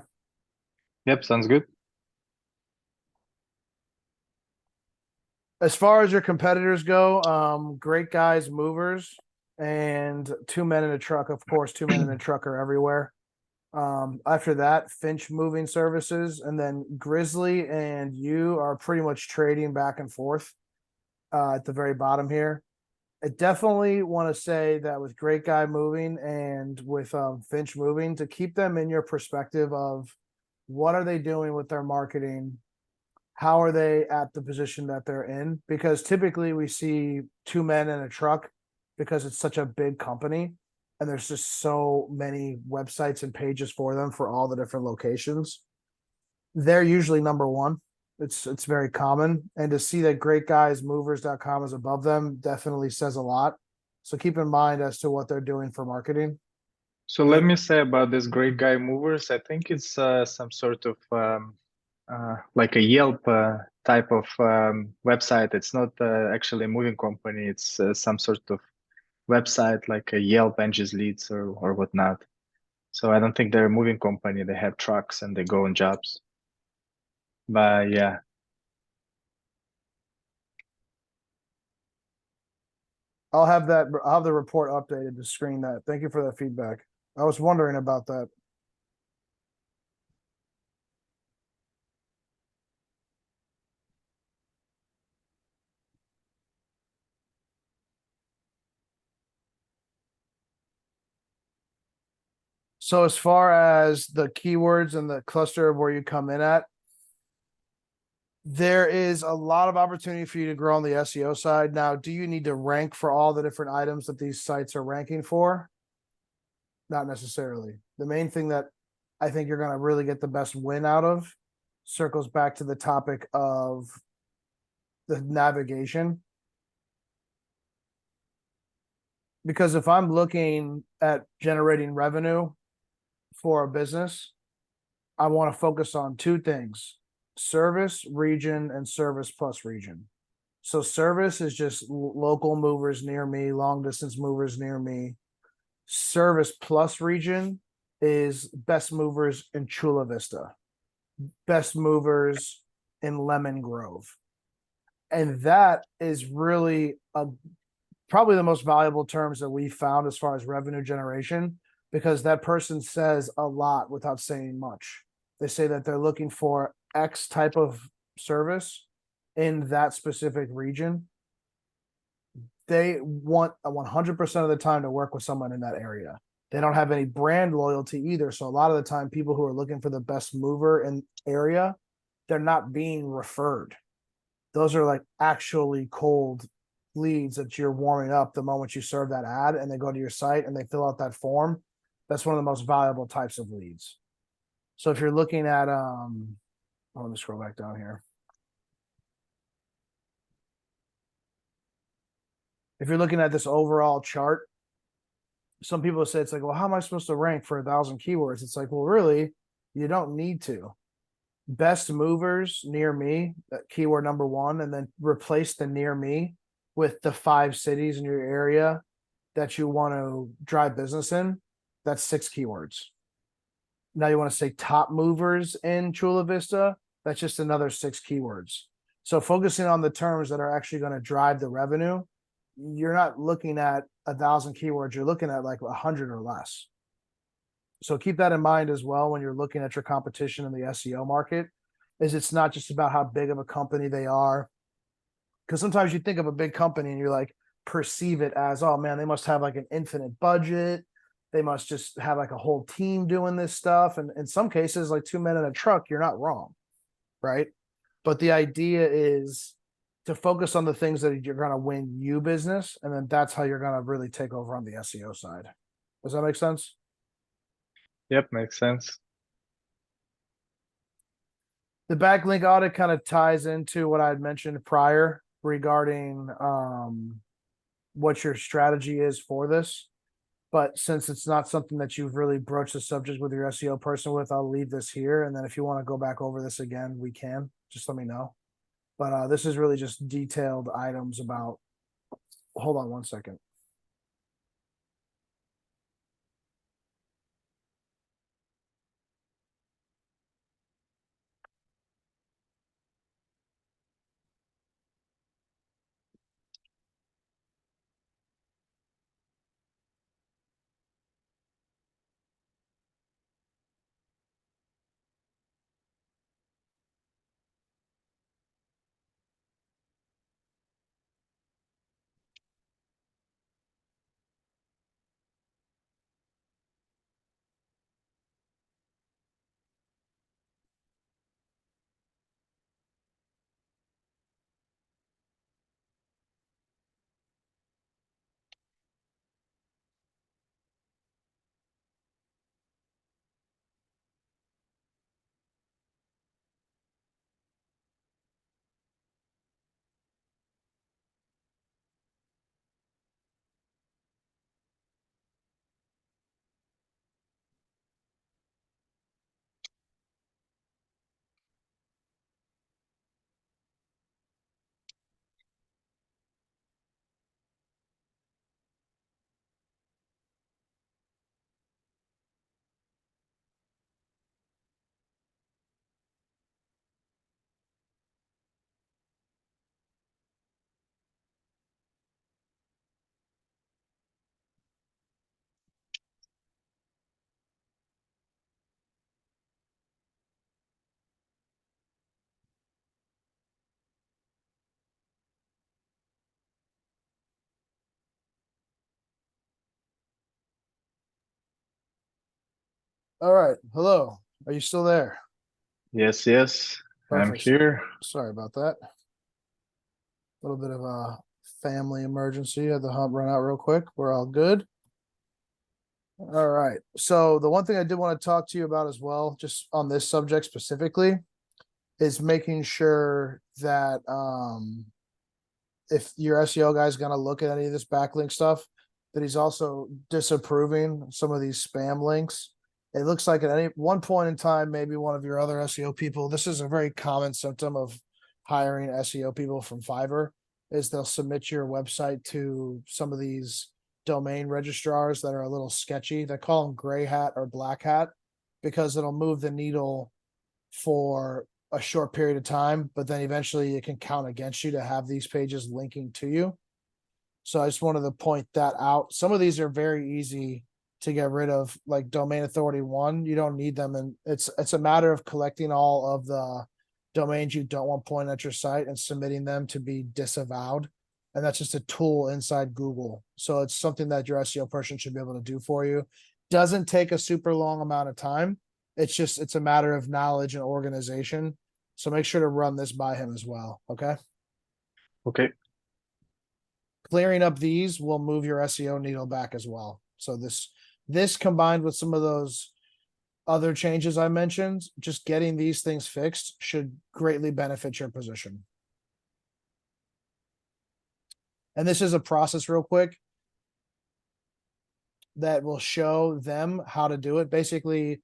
Yep, sounds good. As far as your competitors go, Great Guys Movers and Two Men in a Truck. Of course, Two Men in a Truck are everywhere. After that, Finch Moving Services, and then Grizzly and you are pretty much trading back and forth at the very bottom here. I definitely want to say that with Great Guy Moving and with Finch Moving, to keep them in your perspective of what are they doing with their marketing, how are they at the position that they're in, because typically we see two men in a truck because it's such a big company and there's just so many websites and pages for them for all the different locations. They're usually number one. It's very common, and to see that greatguysmovers.com is above them definitely says a lot. So keep in mind as to what they're doing for marketing. So let me say about this Great Guy Movers. I think it's some sort of like a Yelp type of website. It's not actually a moving company. It's some sort of website like a Yelp, Angie's Leads, or whatnot. So I don't think they're a moving company. They have trucks and they go on jobs. But yeah, I'll have the report updated to screen that. Thank you for that feedback. I was wondering about that. So as far as the keywords and the cluster of where you come in at, there is a lot of opportunity for you to grow on the SEO side. Now, do you need to rank for all the different items that these sites are ranking for? Not necessarily. The main thing that I think you're going to really get the best win out of circles back to the topic of the navigation. Because if I'm looking at generating revenue for a business, I want to focus on two things: service, region, and service plus region. So service is just local movers near me, long distance movers near me. Service plus region is best movers in Chula Vista, best movers in Lemon Grove. And that is really probably the most valuable terms that we found as far as revenue generation, because that person says a lot without saying much. They say that they're looking for X type of service in that specific region. They want 100% of the time to work with someone in that area. They don't have any brand loyalty either. So a lot of the time, people who are looking for the best mover in area, they're not being referred. Those are like actually cold leads that you're warming up the moment you serve that ad, and they go to your site and they fill out that form. That's one of the most valuable types of leads. So if you're looking at let me scroll back down here. if you're looking at this overall chart, some people say it's like, well, how am I supposed to rank for 1,000 keywords? It's like, well, really, you don't need to. Best movers near me, keyword number one, and then replace the near me with the 5 cities in your area that you want to drive business in. That's 6 keywords. Now you want to say top movers in Chula Vista. That's just another 6 keywords. So focusing on the terms that are actually going to drive the revenue, you're not looking at 1,000 keywords. You're looking at like 100 or less. So keep that in mind as well when you're looking at your competition in the SEO market, is it's not just about how big of a company they are. Because sometimes you think of a big company and you're like, perceive it as, oh man, they must have like an infinite budget. They must just have like a whole team doing this stuff. And in some cases, like 2 men in a truck, you're not wrong, right? But the idea is to focus on the things that you're going to win you business. And then that's how you're going to really take over on the SEO side. Does that make sense? Yep, makes sense. The backlink audit kind of ties into what I had mentioned prior regarding what your strategy is for this. But since it's not something that you've really broached the subject with your SEO person with, I'll leave this here. And then if you want to go back over this again, we can. Just let me know. But this is really just detailed items about. Hold on one second. All right. Hello. Are you still there? Yes, yes, I'm Perfect. here. Sorry about that. A little bit of a family emergency. Had the hump run out real quick. We're all good. All right. So the one thing I did want to talk to you about as well, just on this subject specifically, is making sure that if your SEO guy is going to look at any of this backlink stuff, that he's also disapproving some of these spam links. It looks like at any one point in time, maybe one of your other SEO people, this is a very common symptom of hiring SEO people from Fiverr, is they'll submit your website to some of these domain registrars that are a little sketchy. They call them gray hat or black hat because it'll move the needle for a short period of time, but then eventually it can count against you to have these pages linking to you. So I just wanted to point that out. Some of these are very easy to get rid of, like domain authority 1. You don't need them, and it's a matter of collecting all of the domains you don't want pointing at your site and submitting them to be disavowed. And that's just a tool inside Google. So it's something that your SEO person should be able to do for you. Doesn't take a super long amount of time. It's a matter of knowledge and organization. So make sure to run this by him as well. Okay. Okay. Clearing up these will move your SEO needle back as well. So this combined with some of those other changes I mentioned, just getting these things fixed should greatly benefit your position. And this is a process real quick that will show them how to do it. Basically,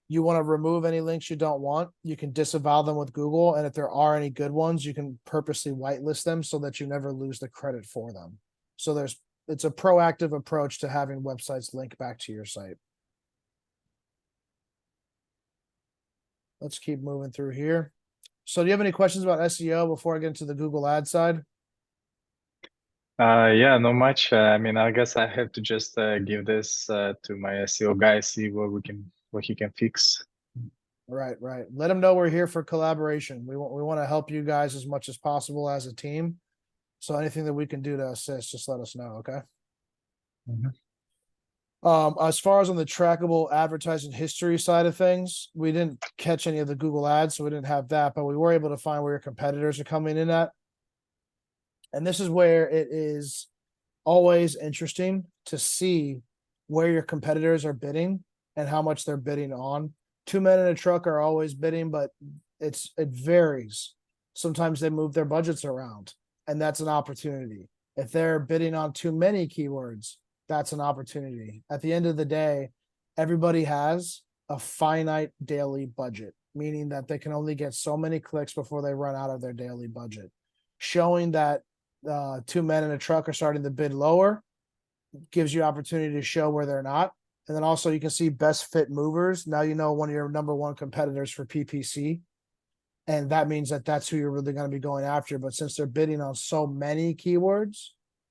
you want to remove any links you don't want. You can disavow them with Google. And if there are any good ones, you can purposely whitelist them so that you never lose the credit for them. So it's a proactive approach to having websites link back to your site. Let's keep moving through here. So do you have any questions about SEO before I get into the Google ad side? Yeah, not much. I mean, I guess I have to just give this to my SEO guy, see what he can fix. Right. Let them know we're here for collaboration. We want to help you guys as much as possible as a team. So anything that we can do to assist, just let us know, okay? As far as on the trackable advertising history side of things, we didn't catch any of the Google ads, so we didn't have that, but we were able to find where your competitors are coming in at. And this is where it is always interesting to see where your competitors are bidding and how much they're bidding on. Two men in a truck are always bidding, but it varies. Sometimes they move their budgets around, and that's an opportunity. If they're bidding on too many keywords, that's an opportunity. At the end of the day, everybody has a finite daily budget, meaning that they can only get so many clicks before they run out of their daily budget. Showing that two men in a truck are starting to bid lower gives you opportunity to show where they're not. And then also you can see best fit movers. Now you know one of your number one competitors for PPC. And that means that that's who you're really going to be going after. But since they're bidding on so many keywords,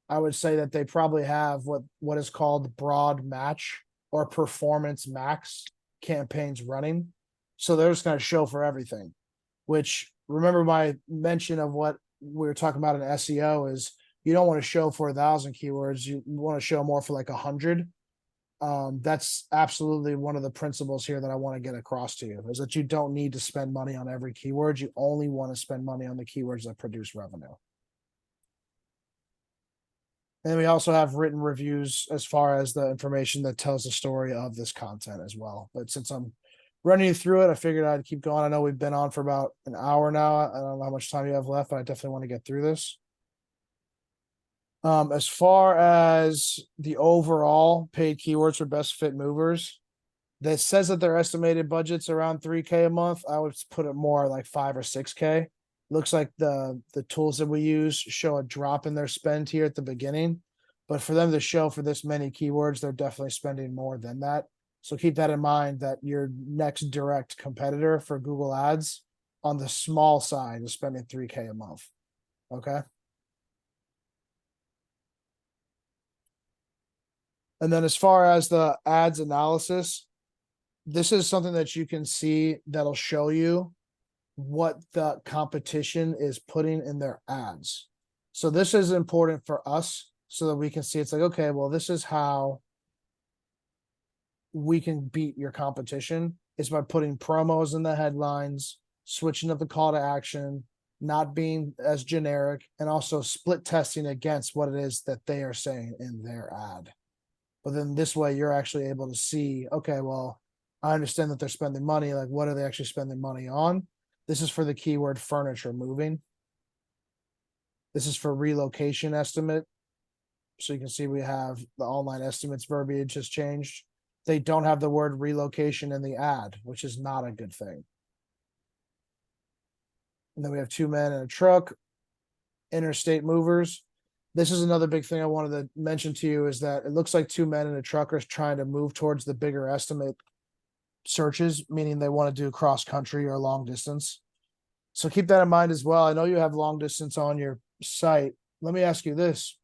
I would say that they probably have what is called broad match or performance max campaigns running. So they're just going to show for everything, which remember my mention of what we were talking about in SEO is you don't want to show for 1,000 keywords. You want to show more for like 100. That's absolutely one of the principles here that I want to get across to you is that you don't need to spend money on every keyword. You only want to spend money on the keywords that produce revenue. And we also have written reviews as far as the information that tells the story of this content as well. But since I'm running you through it, I figured I'd keep going. I know we've been on for about an hour now. I don't know how much time you have left, but I definitely want to get through this. As far as the overall paid keywords for best fit movers, that says that their estimated budget's around 3K a month. I would put it more like 5 or 6K. Looks like the tools that we use show a drop in their spend here at the beginning, but for them to show for this many keywords, they're definitely spending more than that. So keep that in mind that your next direct competitor for Google Ads on the small side is spending 3K a month. Okay. And then as far as the ads analysis, this is something that you can see that'll show you what the competition is putting in their ads. So this is important for us so that we can see it's like, okay, well, this is how we can beat your competition is by putting promos in the headlines, switching up the call to action, not being as generic, and also split testing against what it is that they are saying in their ad. But then this way you're actually able to see, okay, well, I understand that they're spending money. Like, what are they actually spending money on? This is for the keyword furniture moving. This is for relocation estimate. So you can see we have the online estimates verbiage has changed. They don't have the word relocation in the ad, which is not a good thing. And then we have two men in a truck, interstate movers. This is another big thing I wanted to mention to you is that it looks like two men in a truck are trying to move towards the bigger estimate searches, meaning they want to do cross country or long distance. So keep that in mind as well. I know you have long distance on your site. Let me ask you this.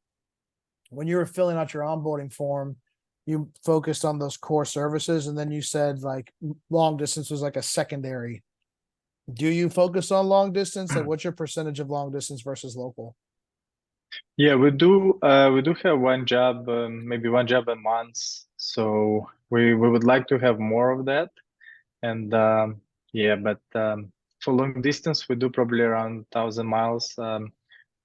When you were filling out your onboarding form, you focused on those core services, and then you said like long distance was like a secondary. Do you focus on long distance? Like, what's your percentage of long distance versus local? Yeah, we do. We do have one job, maybe one job a month. So we would like to have more of that. And yeah, but for long distance, we do probably around 1,000 miles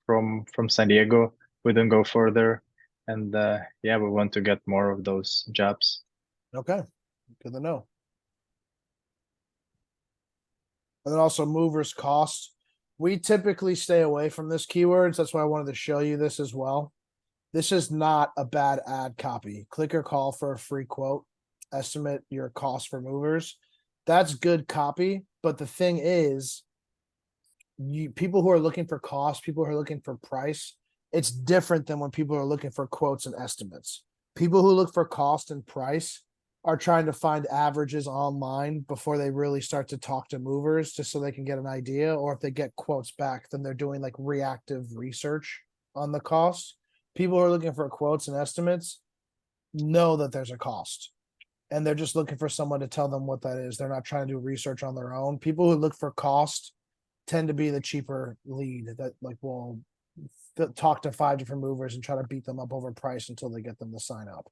from San Diego. We don't go further, and yeah, we want to get more of those jobs. Okay, good to know. And then also movers cost. We typically stay away from this keywords. That's why I wanted to show you this as well. This is not a bad ad copy. Click or call for a free quote. Estimate your cost for movers. That's good copy. But the thing is, people who are looking for cost, people who are looking for price, it's different than when people are looking for quotes and estimates. People who look for cost and price are trying to find averages online before they really start to talk to movers, just so they can get an idea. Or if they get quotes back, then they're doing like reactive research on the cost. People who are looking for quotes and estimates know that there's a cost, and they're just looking for someone to tell them what that is. They're not trying to do research on their own. People who look for cost tend to be the cheaper lead that like will talk to 5 different movers and try to beat them up over price until they get them to sign up.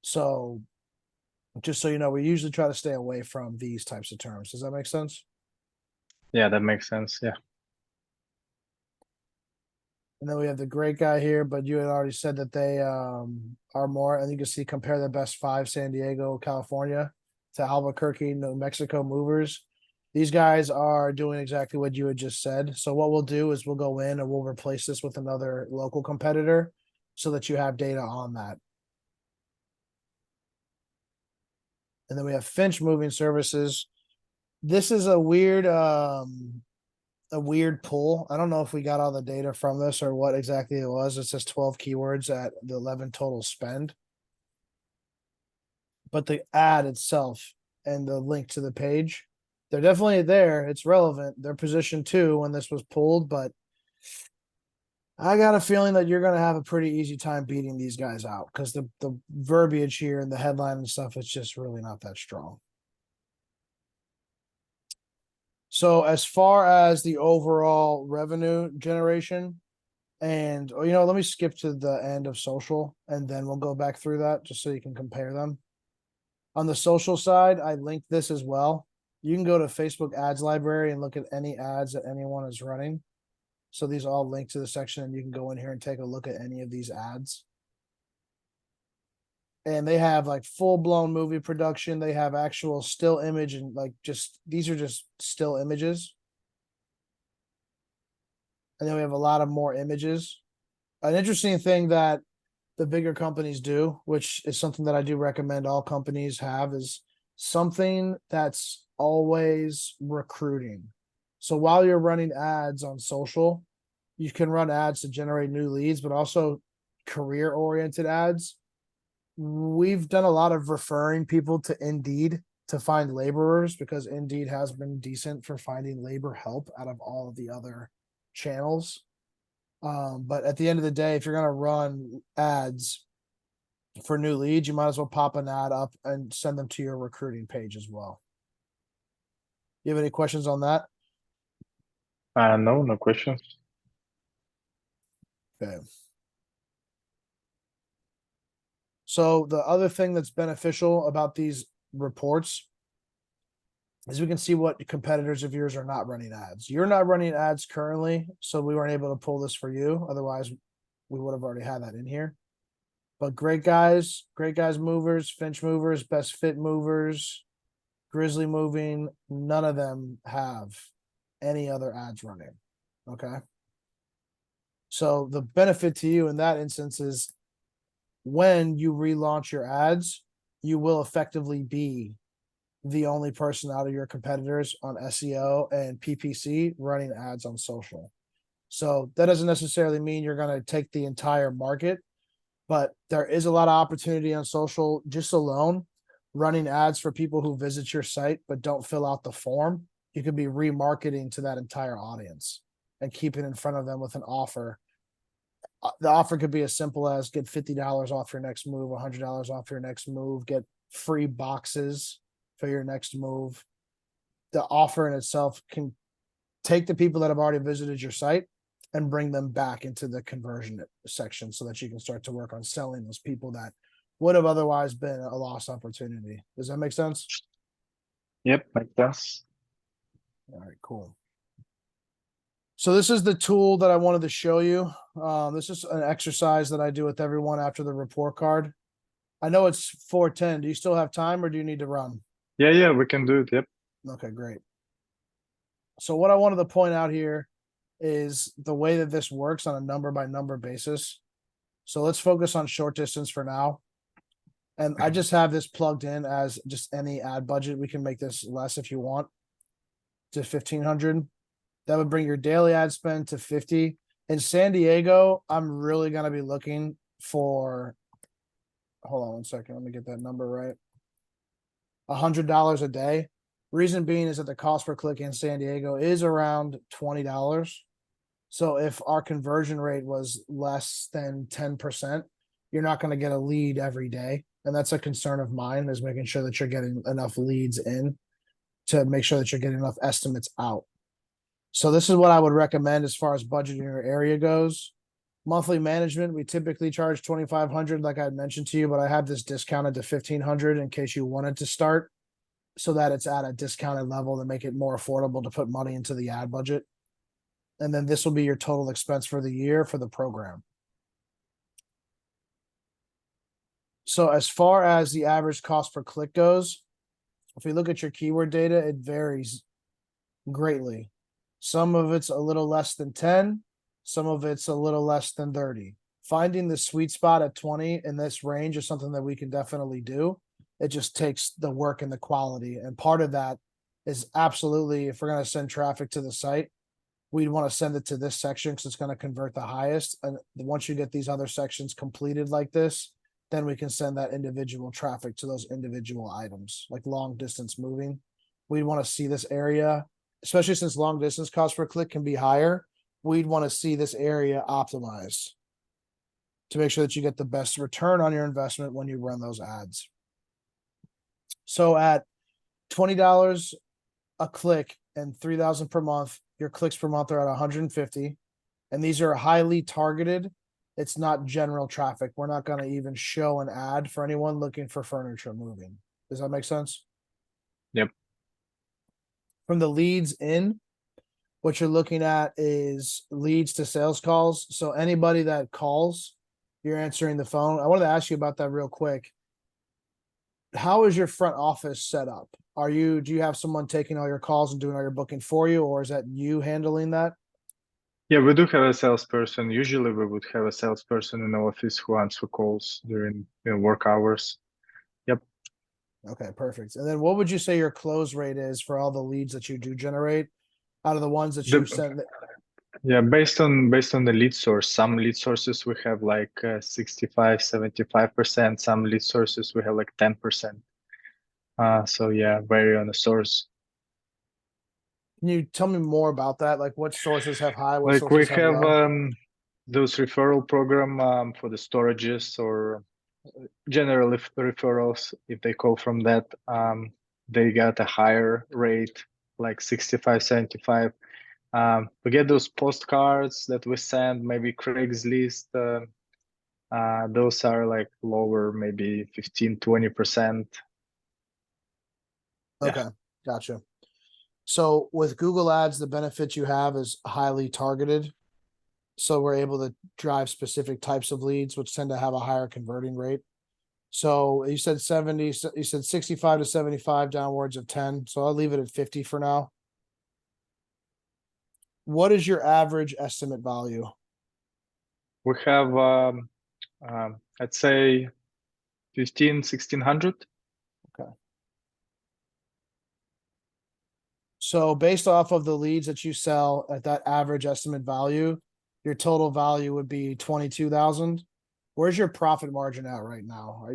So just so you know, we usually try to stay away from these types of terms. Does that make sense? Yeah, that makes sense. Yeah. And then we have the great guy here, but you had already said that they are more. And you can see compare the best 5 San Diego, California to Albuquerque, New Mexico movers. These guys are doing exactly what you had just said. So what we'll do is we'll go in and we'll replace this with another local competitor so that you have data on that. And then we have Finch Moving Services. This is a weird pull. I don't know if we got all the data from this or what exactly it was. It says 12 keywords at the 11 total spend. But the ad itself and the link to the page, they're definitely there. It's relevant. They're position 2 when this was pulled, but I got a feeling that you're going to have a pretty easy time beating these guys out because the verbiage here and the headline and stuff, it's just really not that strong. So as far as the overall revenue generation, and let me skip to the end of social and then we'll go back through that just so you can compare them. On the social side, I linked this as well. You can go to Facebook ads library and look at any ads that anyone is running. So these all link to the section and you can go in here and take a look at any of these ads. And they have like full blown movie production. They have actual still image and like these are just still images. And then we have a lot of more images. An interesting thing that the bigger companies do, which is something that I do recommend all companies have, is something that's always recruiting. So while you're running ads on social, you can run ads to generate new leads, but also career oriented ads. We've done a lot of referring people to Indeed to find laborers because Indeed has been decent for finding labor help out of all of the other channels. But at the end of the day, if you're going to run ads for new leads, you might as well pop an ad up and send them to your recruiting page as well. You have any questions on that? No, no questions. Okay. So the other thing that's beneficial about these reports is we can see what competitors of yours are not running ads. You're not running ads currently, so we weren't able to pull this for you. Otherwise, we would have already had that in here. But great guys movers, Finch movers, best fit movers, Grizzly moving, none of them have any other ads running. Okay. So the benefit to you in that instance is when you relaunch your ads, you will effectively be the only person out of your competitors on SEO and PPC running ads on social. So that doesn't necessarily mean you're going to take the entire market, but there is a lot of opportunity on social just alone running ads for people who visit your site but don't fill out the form. You could be remarketing to that entire audience and keep it in front of them with an offer. The offer could be as simple as get $50 off your next move, $100 off your next move, get free boxes for your next move. The offer in itself can take the people that have already visited your site and bring them back into the conversion section so that you can start to work on selling those people that would have otherwise been a lost opportunity. Does that make sense? Yep, makes sense. All right, cool. So this is the tool that I wanted to show you. This is an exercise that I do with everyone after the report card. I know it's 4:10. Do you still have time or do you need to run? Yeah, we can do it. Yep. Okay, great. So what I wanted to point out here is the way that this works on a number by number basis. So let's focus on short distance for now. And I just have this plugged in as just any ad budget. We can make this less if you want to 1,500. That would bring your daily ad spend to 50. In San Diego, I'm really going to be looking for, hold on one second. Let me get that number right. $100 a day. Reason being is that the cost per click in San Diego is around $20. So if our conversion rate was less than 10%, you're not going to get a lead every day. And that's a concern of mine, is making sure that you're getting enough leads in to make sure that you're getting enough estimates out. So this is what I would recommend as far as budgeting your area goes. Monthly management, we typically charge 2,500, like I mentioned to you, but I have this discounted to 1,500 in case you wanted to start, so that it's at a discounted level to make it more affordable to put money into the ad budget. And then this will be your total expense for the year for the program. So as far as the average cost per click goes, if we look at your keyword data, it varies greatly. Some of it's a little less than 10, some of it's a little less than 30. Finding the sweet spot at 20 in this range is something that we can definitely do. It just takes the work and the quality. And part of that is absolutely, if we're going to send traffic to the site, we'd want to send it to this section because it's going to convert the highest. And once you get these other sections completed like this, then we can send that individual traffic to those individual items, like long distance moving. We'd want to see this area, especially since long distance cost per click can be higher. We'd want to see this area optimized to make sure that you get the best return on your investment when you run those ads. So at $20 a click and 3,000 per month, your clicks per month are at 150. And these are highly targeted. It's not general traffic. We're not going to even show an ad for anyone looking for furniture moving. Does that make sense? Yep. From the leads in, what you're looking at is leads to sales calls. So anybody that calls, you're answering the phone. I wanted to ask you about that real quick. How is your front office set up? Do you have someone taking all your calls and doing all your booking for you, or is that you handling that? Yeah, we do have a salesperson. Usually we would have a salesperson in the office who answers calls during work hours. Yep. Okay, perfect. And then what would you say your close rate is for all the leads that you do generate out of the ones that you send? Yeah, based on the lead source, some lead sources we have like 65, 75%. Some lead sources we have like 10%. So yeah, vary on the source. Can you tell me more about that? Like what sources have high, what Like we sources have have low? those referral program for the storages, or general referrals, if they call from that, they got a higher rate, like 65, 75. We get those postcards that we send, maybe Craigslist. Those are like lower, maybe 15, 20%. Okay, Yeah. gotcha. So with Google Ads, the benefit you have is highly targeted. So we're able to drive specific types of leads, which tend to have a higher converting rate. So you said 70, you said 65 to 75, downwards of 10. So I'll leave it at 50 for now. What is your average estimate value? We have, I'd say 15, 1600. Okay. So based off of the leads that you sell at that average estimate value, your total value would be 22,000. Where's your profit margin at right now?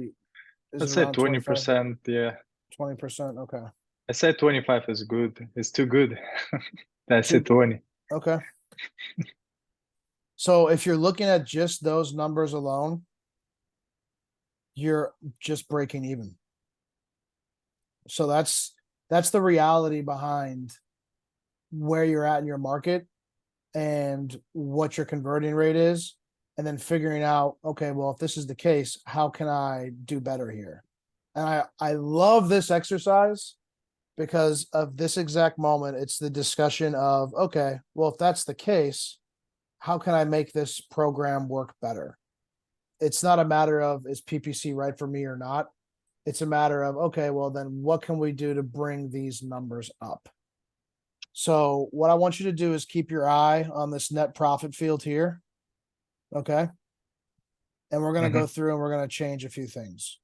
Is I'd it say around 25? 20%. Yeah. 20%. Okay. I said 25 is good. It's too good. I said Two. 20. Okay. So if you're looking at just those numbers alone, you're just breaking even. So that's the reality behind where you're at in your market and what your converting rate is, and then figuring out, okay, well, if this is the case, how can I do better here? And I love this exercise because of this exact moment. It's the discussion of, okay, well, if that's the case, how can I make this program work better? It's not a matter of is PPC right for me or not. It's a matter of, okay, well, then what can we do to bring these numbers up? So what I want you to do is keep your eye on this net profit field here. Okay. And we're going to go through and we're going to change a few things.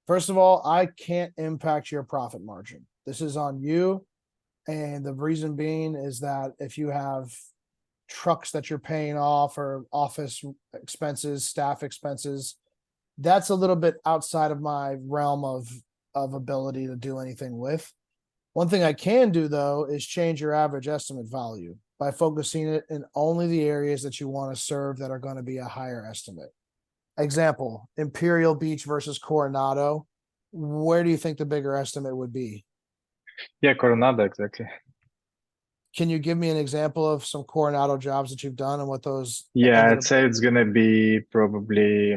First of all, I can't impact your profit margin. This is on you. And the reason being is that if you have trucks that you're paying off or office expenses, staff expenses, that's a little bit outside of my realm of ability to do anything with. One thing I can do though is change your average estimate value by focusing it in only the areas that you want to serve that are going to be a higher estimate. Example, Imperial Beach versus Coronado. Where do you think the bigger estimate would be? Yeah, Coronado, exactly. Can you give me an example of some Coronado jobs that you've done and what those Yeah, ended I'd up? say it's gonna be probably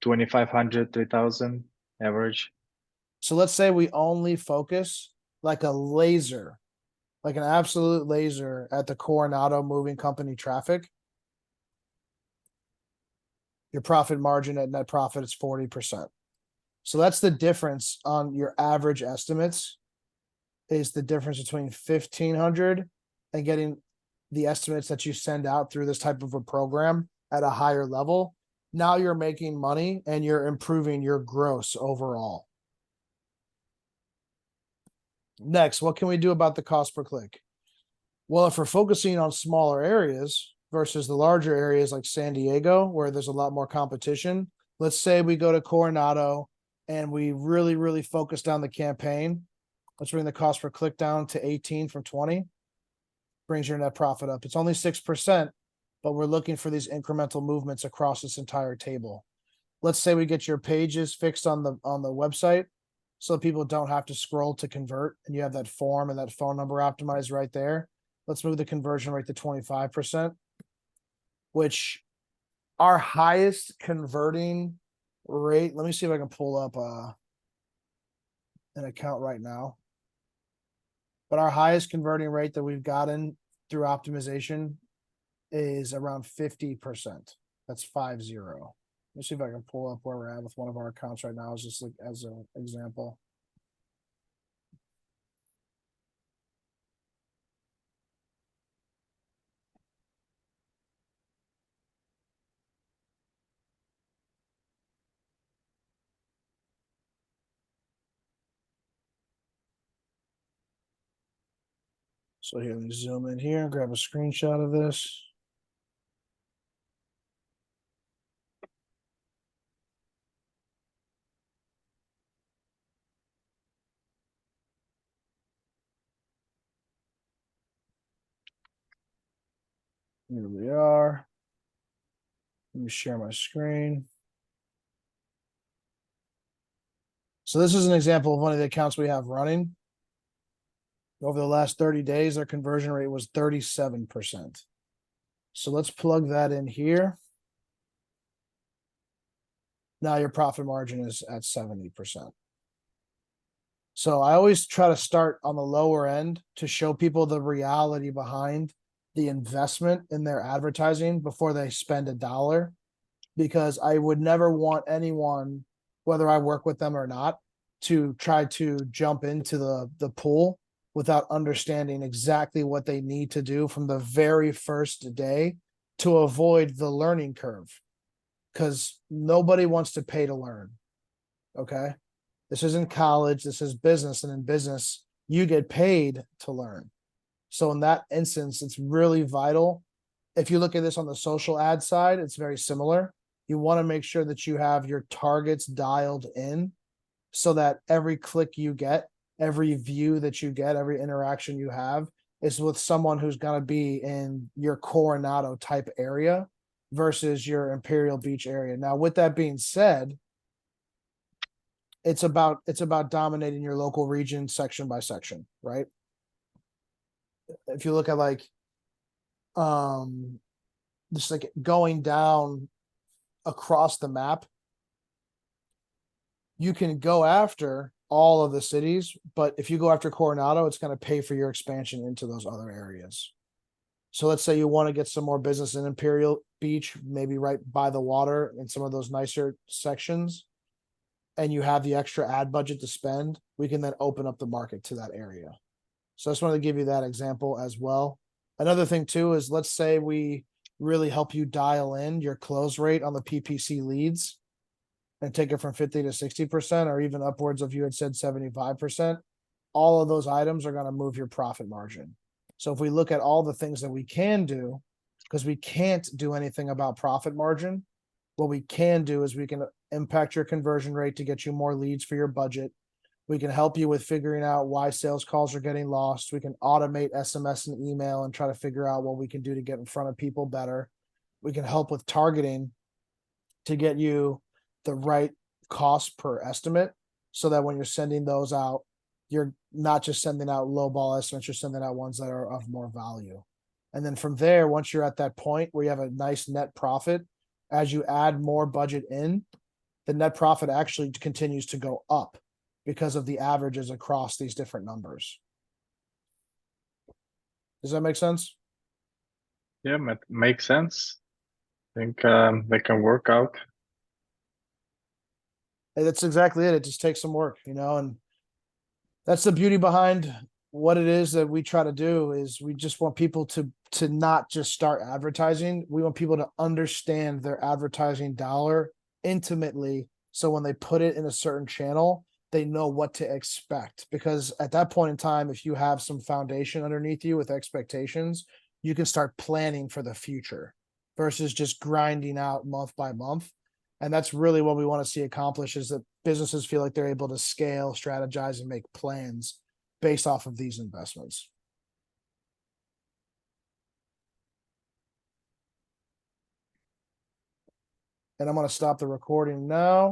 2,500, 3,000 average. So let's say we only focus like a laser, like an absolute laser at the Coronado moving company traffic. Your profit margin at net profit is 40%. So that's the difference on your average estimates, is the difference between 1,500 and getting the estimates that you send out through this type of a program at a higher level. Now you're making money and you're improving your gross overall. Next, what can we do about the cost per click? Well, if we're focusing on smaller areas versus the larger areas like San Diego, where there's a lot more competition, let's say we go to Coronado and we really, really focus down the campaign. Let's bring the cost per click down to 18 from 20. Brings your net profit up. It's only 6%, but we're looking for these incremental movements across this entire table. Let's say we get your pages fixed on the website so people don't have to scroll to convert, and you have that form and that phone number optimized right there. Let's move the conversion rate to 25%, which our highest converting rate. Let me see if I can pull up an account right now. But our highest converting rate that we've gotten through optimization is around 50%. That's 50. Let me see if I can pull up where we're at with one of our accounts right now, just like as an example. So here, let me zoom in here, grab a screenshot of this. Here we are. Let me share my screen. So this is an example of one of the accounts we have running. Over the last 30 days, their conversion rate was 37%. So let's plug that in here. Now your profit margin is at 70%. So I always try to start on the lower end to show people the reality behind the investment in their advertising before they spend $1, because I would never want anyone, whether I work with them or not, to try to jump into the pool without understanding exactly what they need to do from the very first day to avoid the learning curve, because nobody wants to pay to learn. Okay. This isn't college, this is business. And in business, you get paid to learn. So in that instance, it's really vital. If you look at this on the social ad side, it's very similar. You want to make sure that you have your targets dialed in so that every click you get, every view that you get, every interaction you have is with someone who's going to be in your Coronado type area versus your Imperial Beach area. Now, with that being said, it's about dominating your local region section by section, right? If you look at like just like going down across the map, you can go after all of the cities, but if you go after Coronado, it's going to pay for your expansion into those other areas. So let's say you want to get some more business in Imperial Beach, maybe right by the water in some of those nicer sections, and you have the extra ad budget to spend, we can then open up the market to that area. So I just wanted to give you that example as well. Another thing too is, let's say we really help you dial in your close rate on the PPC leads and take it from 50 to 60%, or even upwards of, you had said 75%, all of those items are going to move your profit margin. So if we look at all the things that we can do, because we can't do anything about profit margin, what we can do is we can impact your conversion rate to get you more leads for your budget. We can help you with figuring out why sales calls are getting lost. We can automate SMS and email and try to figure out what we can do to get in front of people better. We can help with targeting to get you the right cost per estimate, so that when you're sending those out, you're not just sending out low ball estimates, you're sending out ones that are of more value. And then from there, once you're at that point where you have a nice net profit, as you add more budget in, the net profit actually continues to go up because of the averages across these different numbers. Does that make sense? Yeah, makes sense. I think they can work out. And that's exactly it. It just takes some work, and that's the beauty behind what it is that we try to do. Is we just want people to not just start advertising. We want people to understand their advertising dollar intimately, so when they put it in a certain channel, they know what to expect. Because at that point in time, if you have some foundation underneath you with expectations, you can start planning for the future versus just grinding out month by month. And that's really what we want to see accomplished, is that businesses feel like they're able to scale, strategize, and make plans based off of these investments. And I'm going to stop the recording now.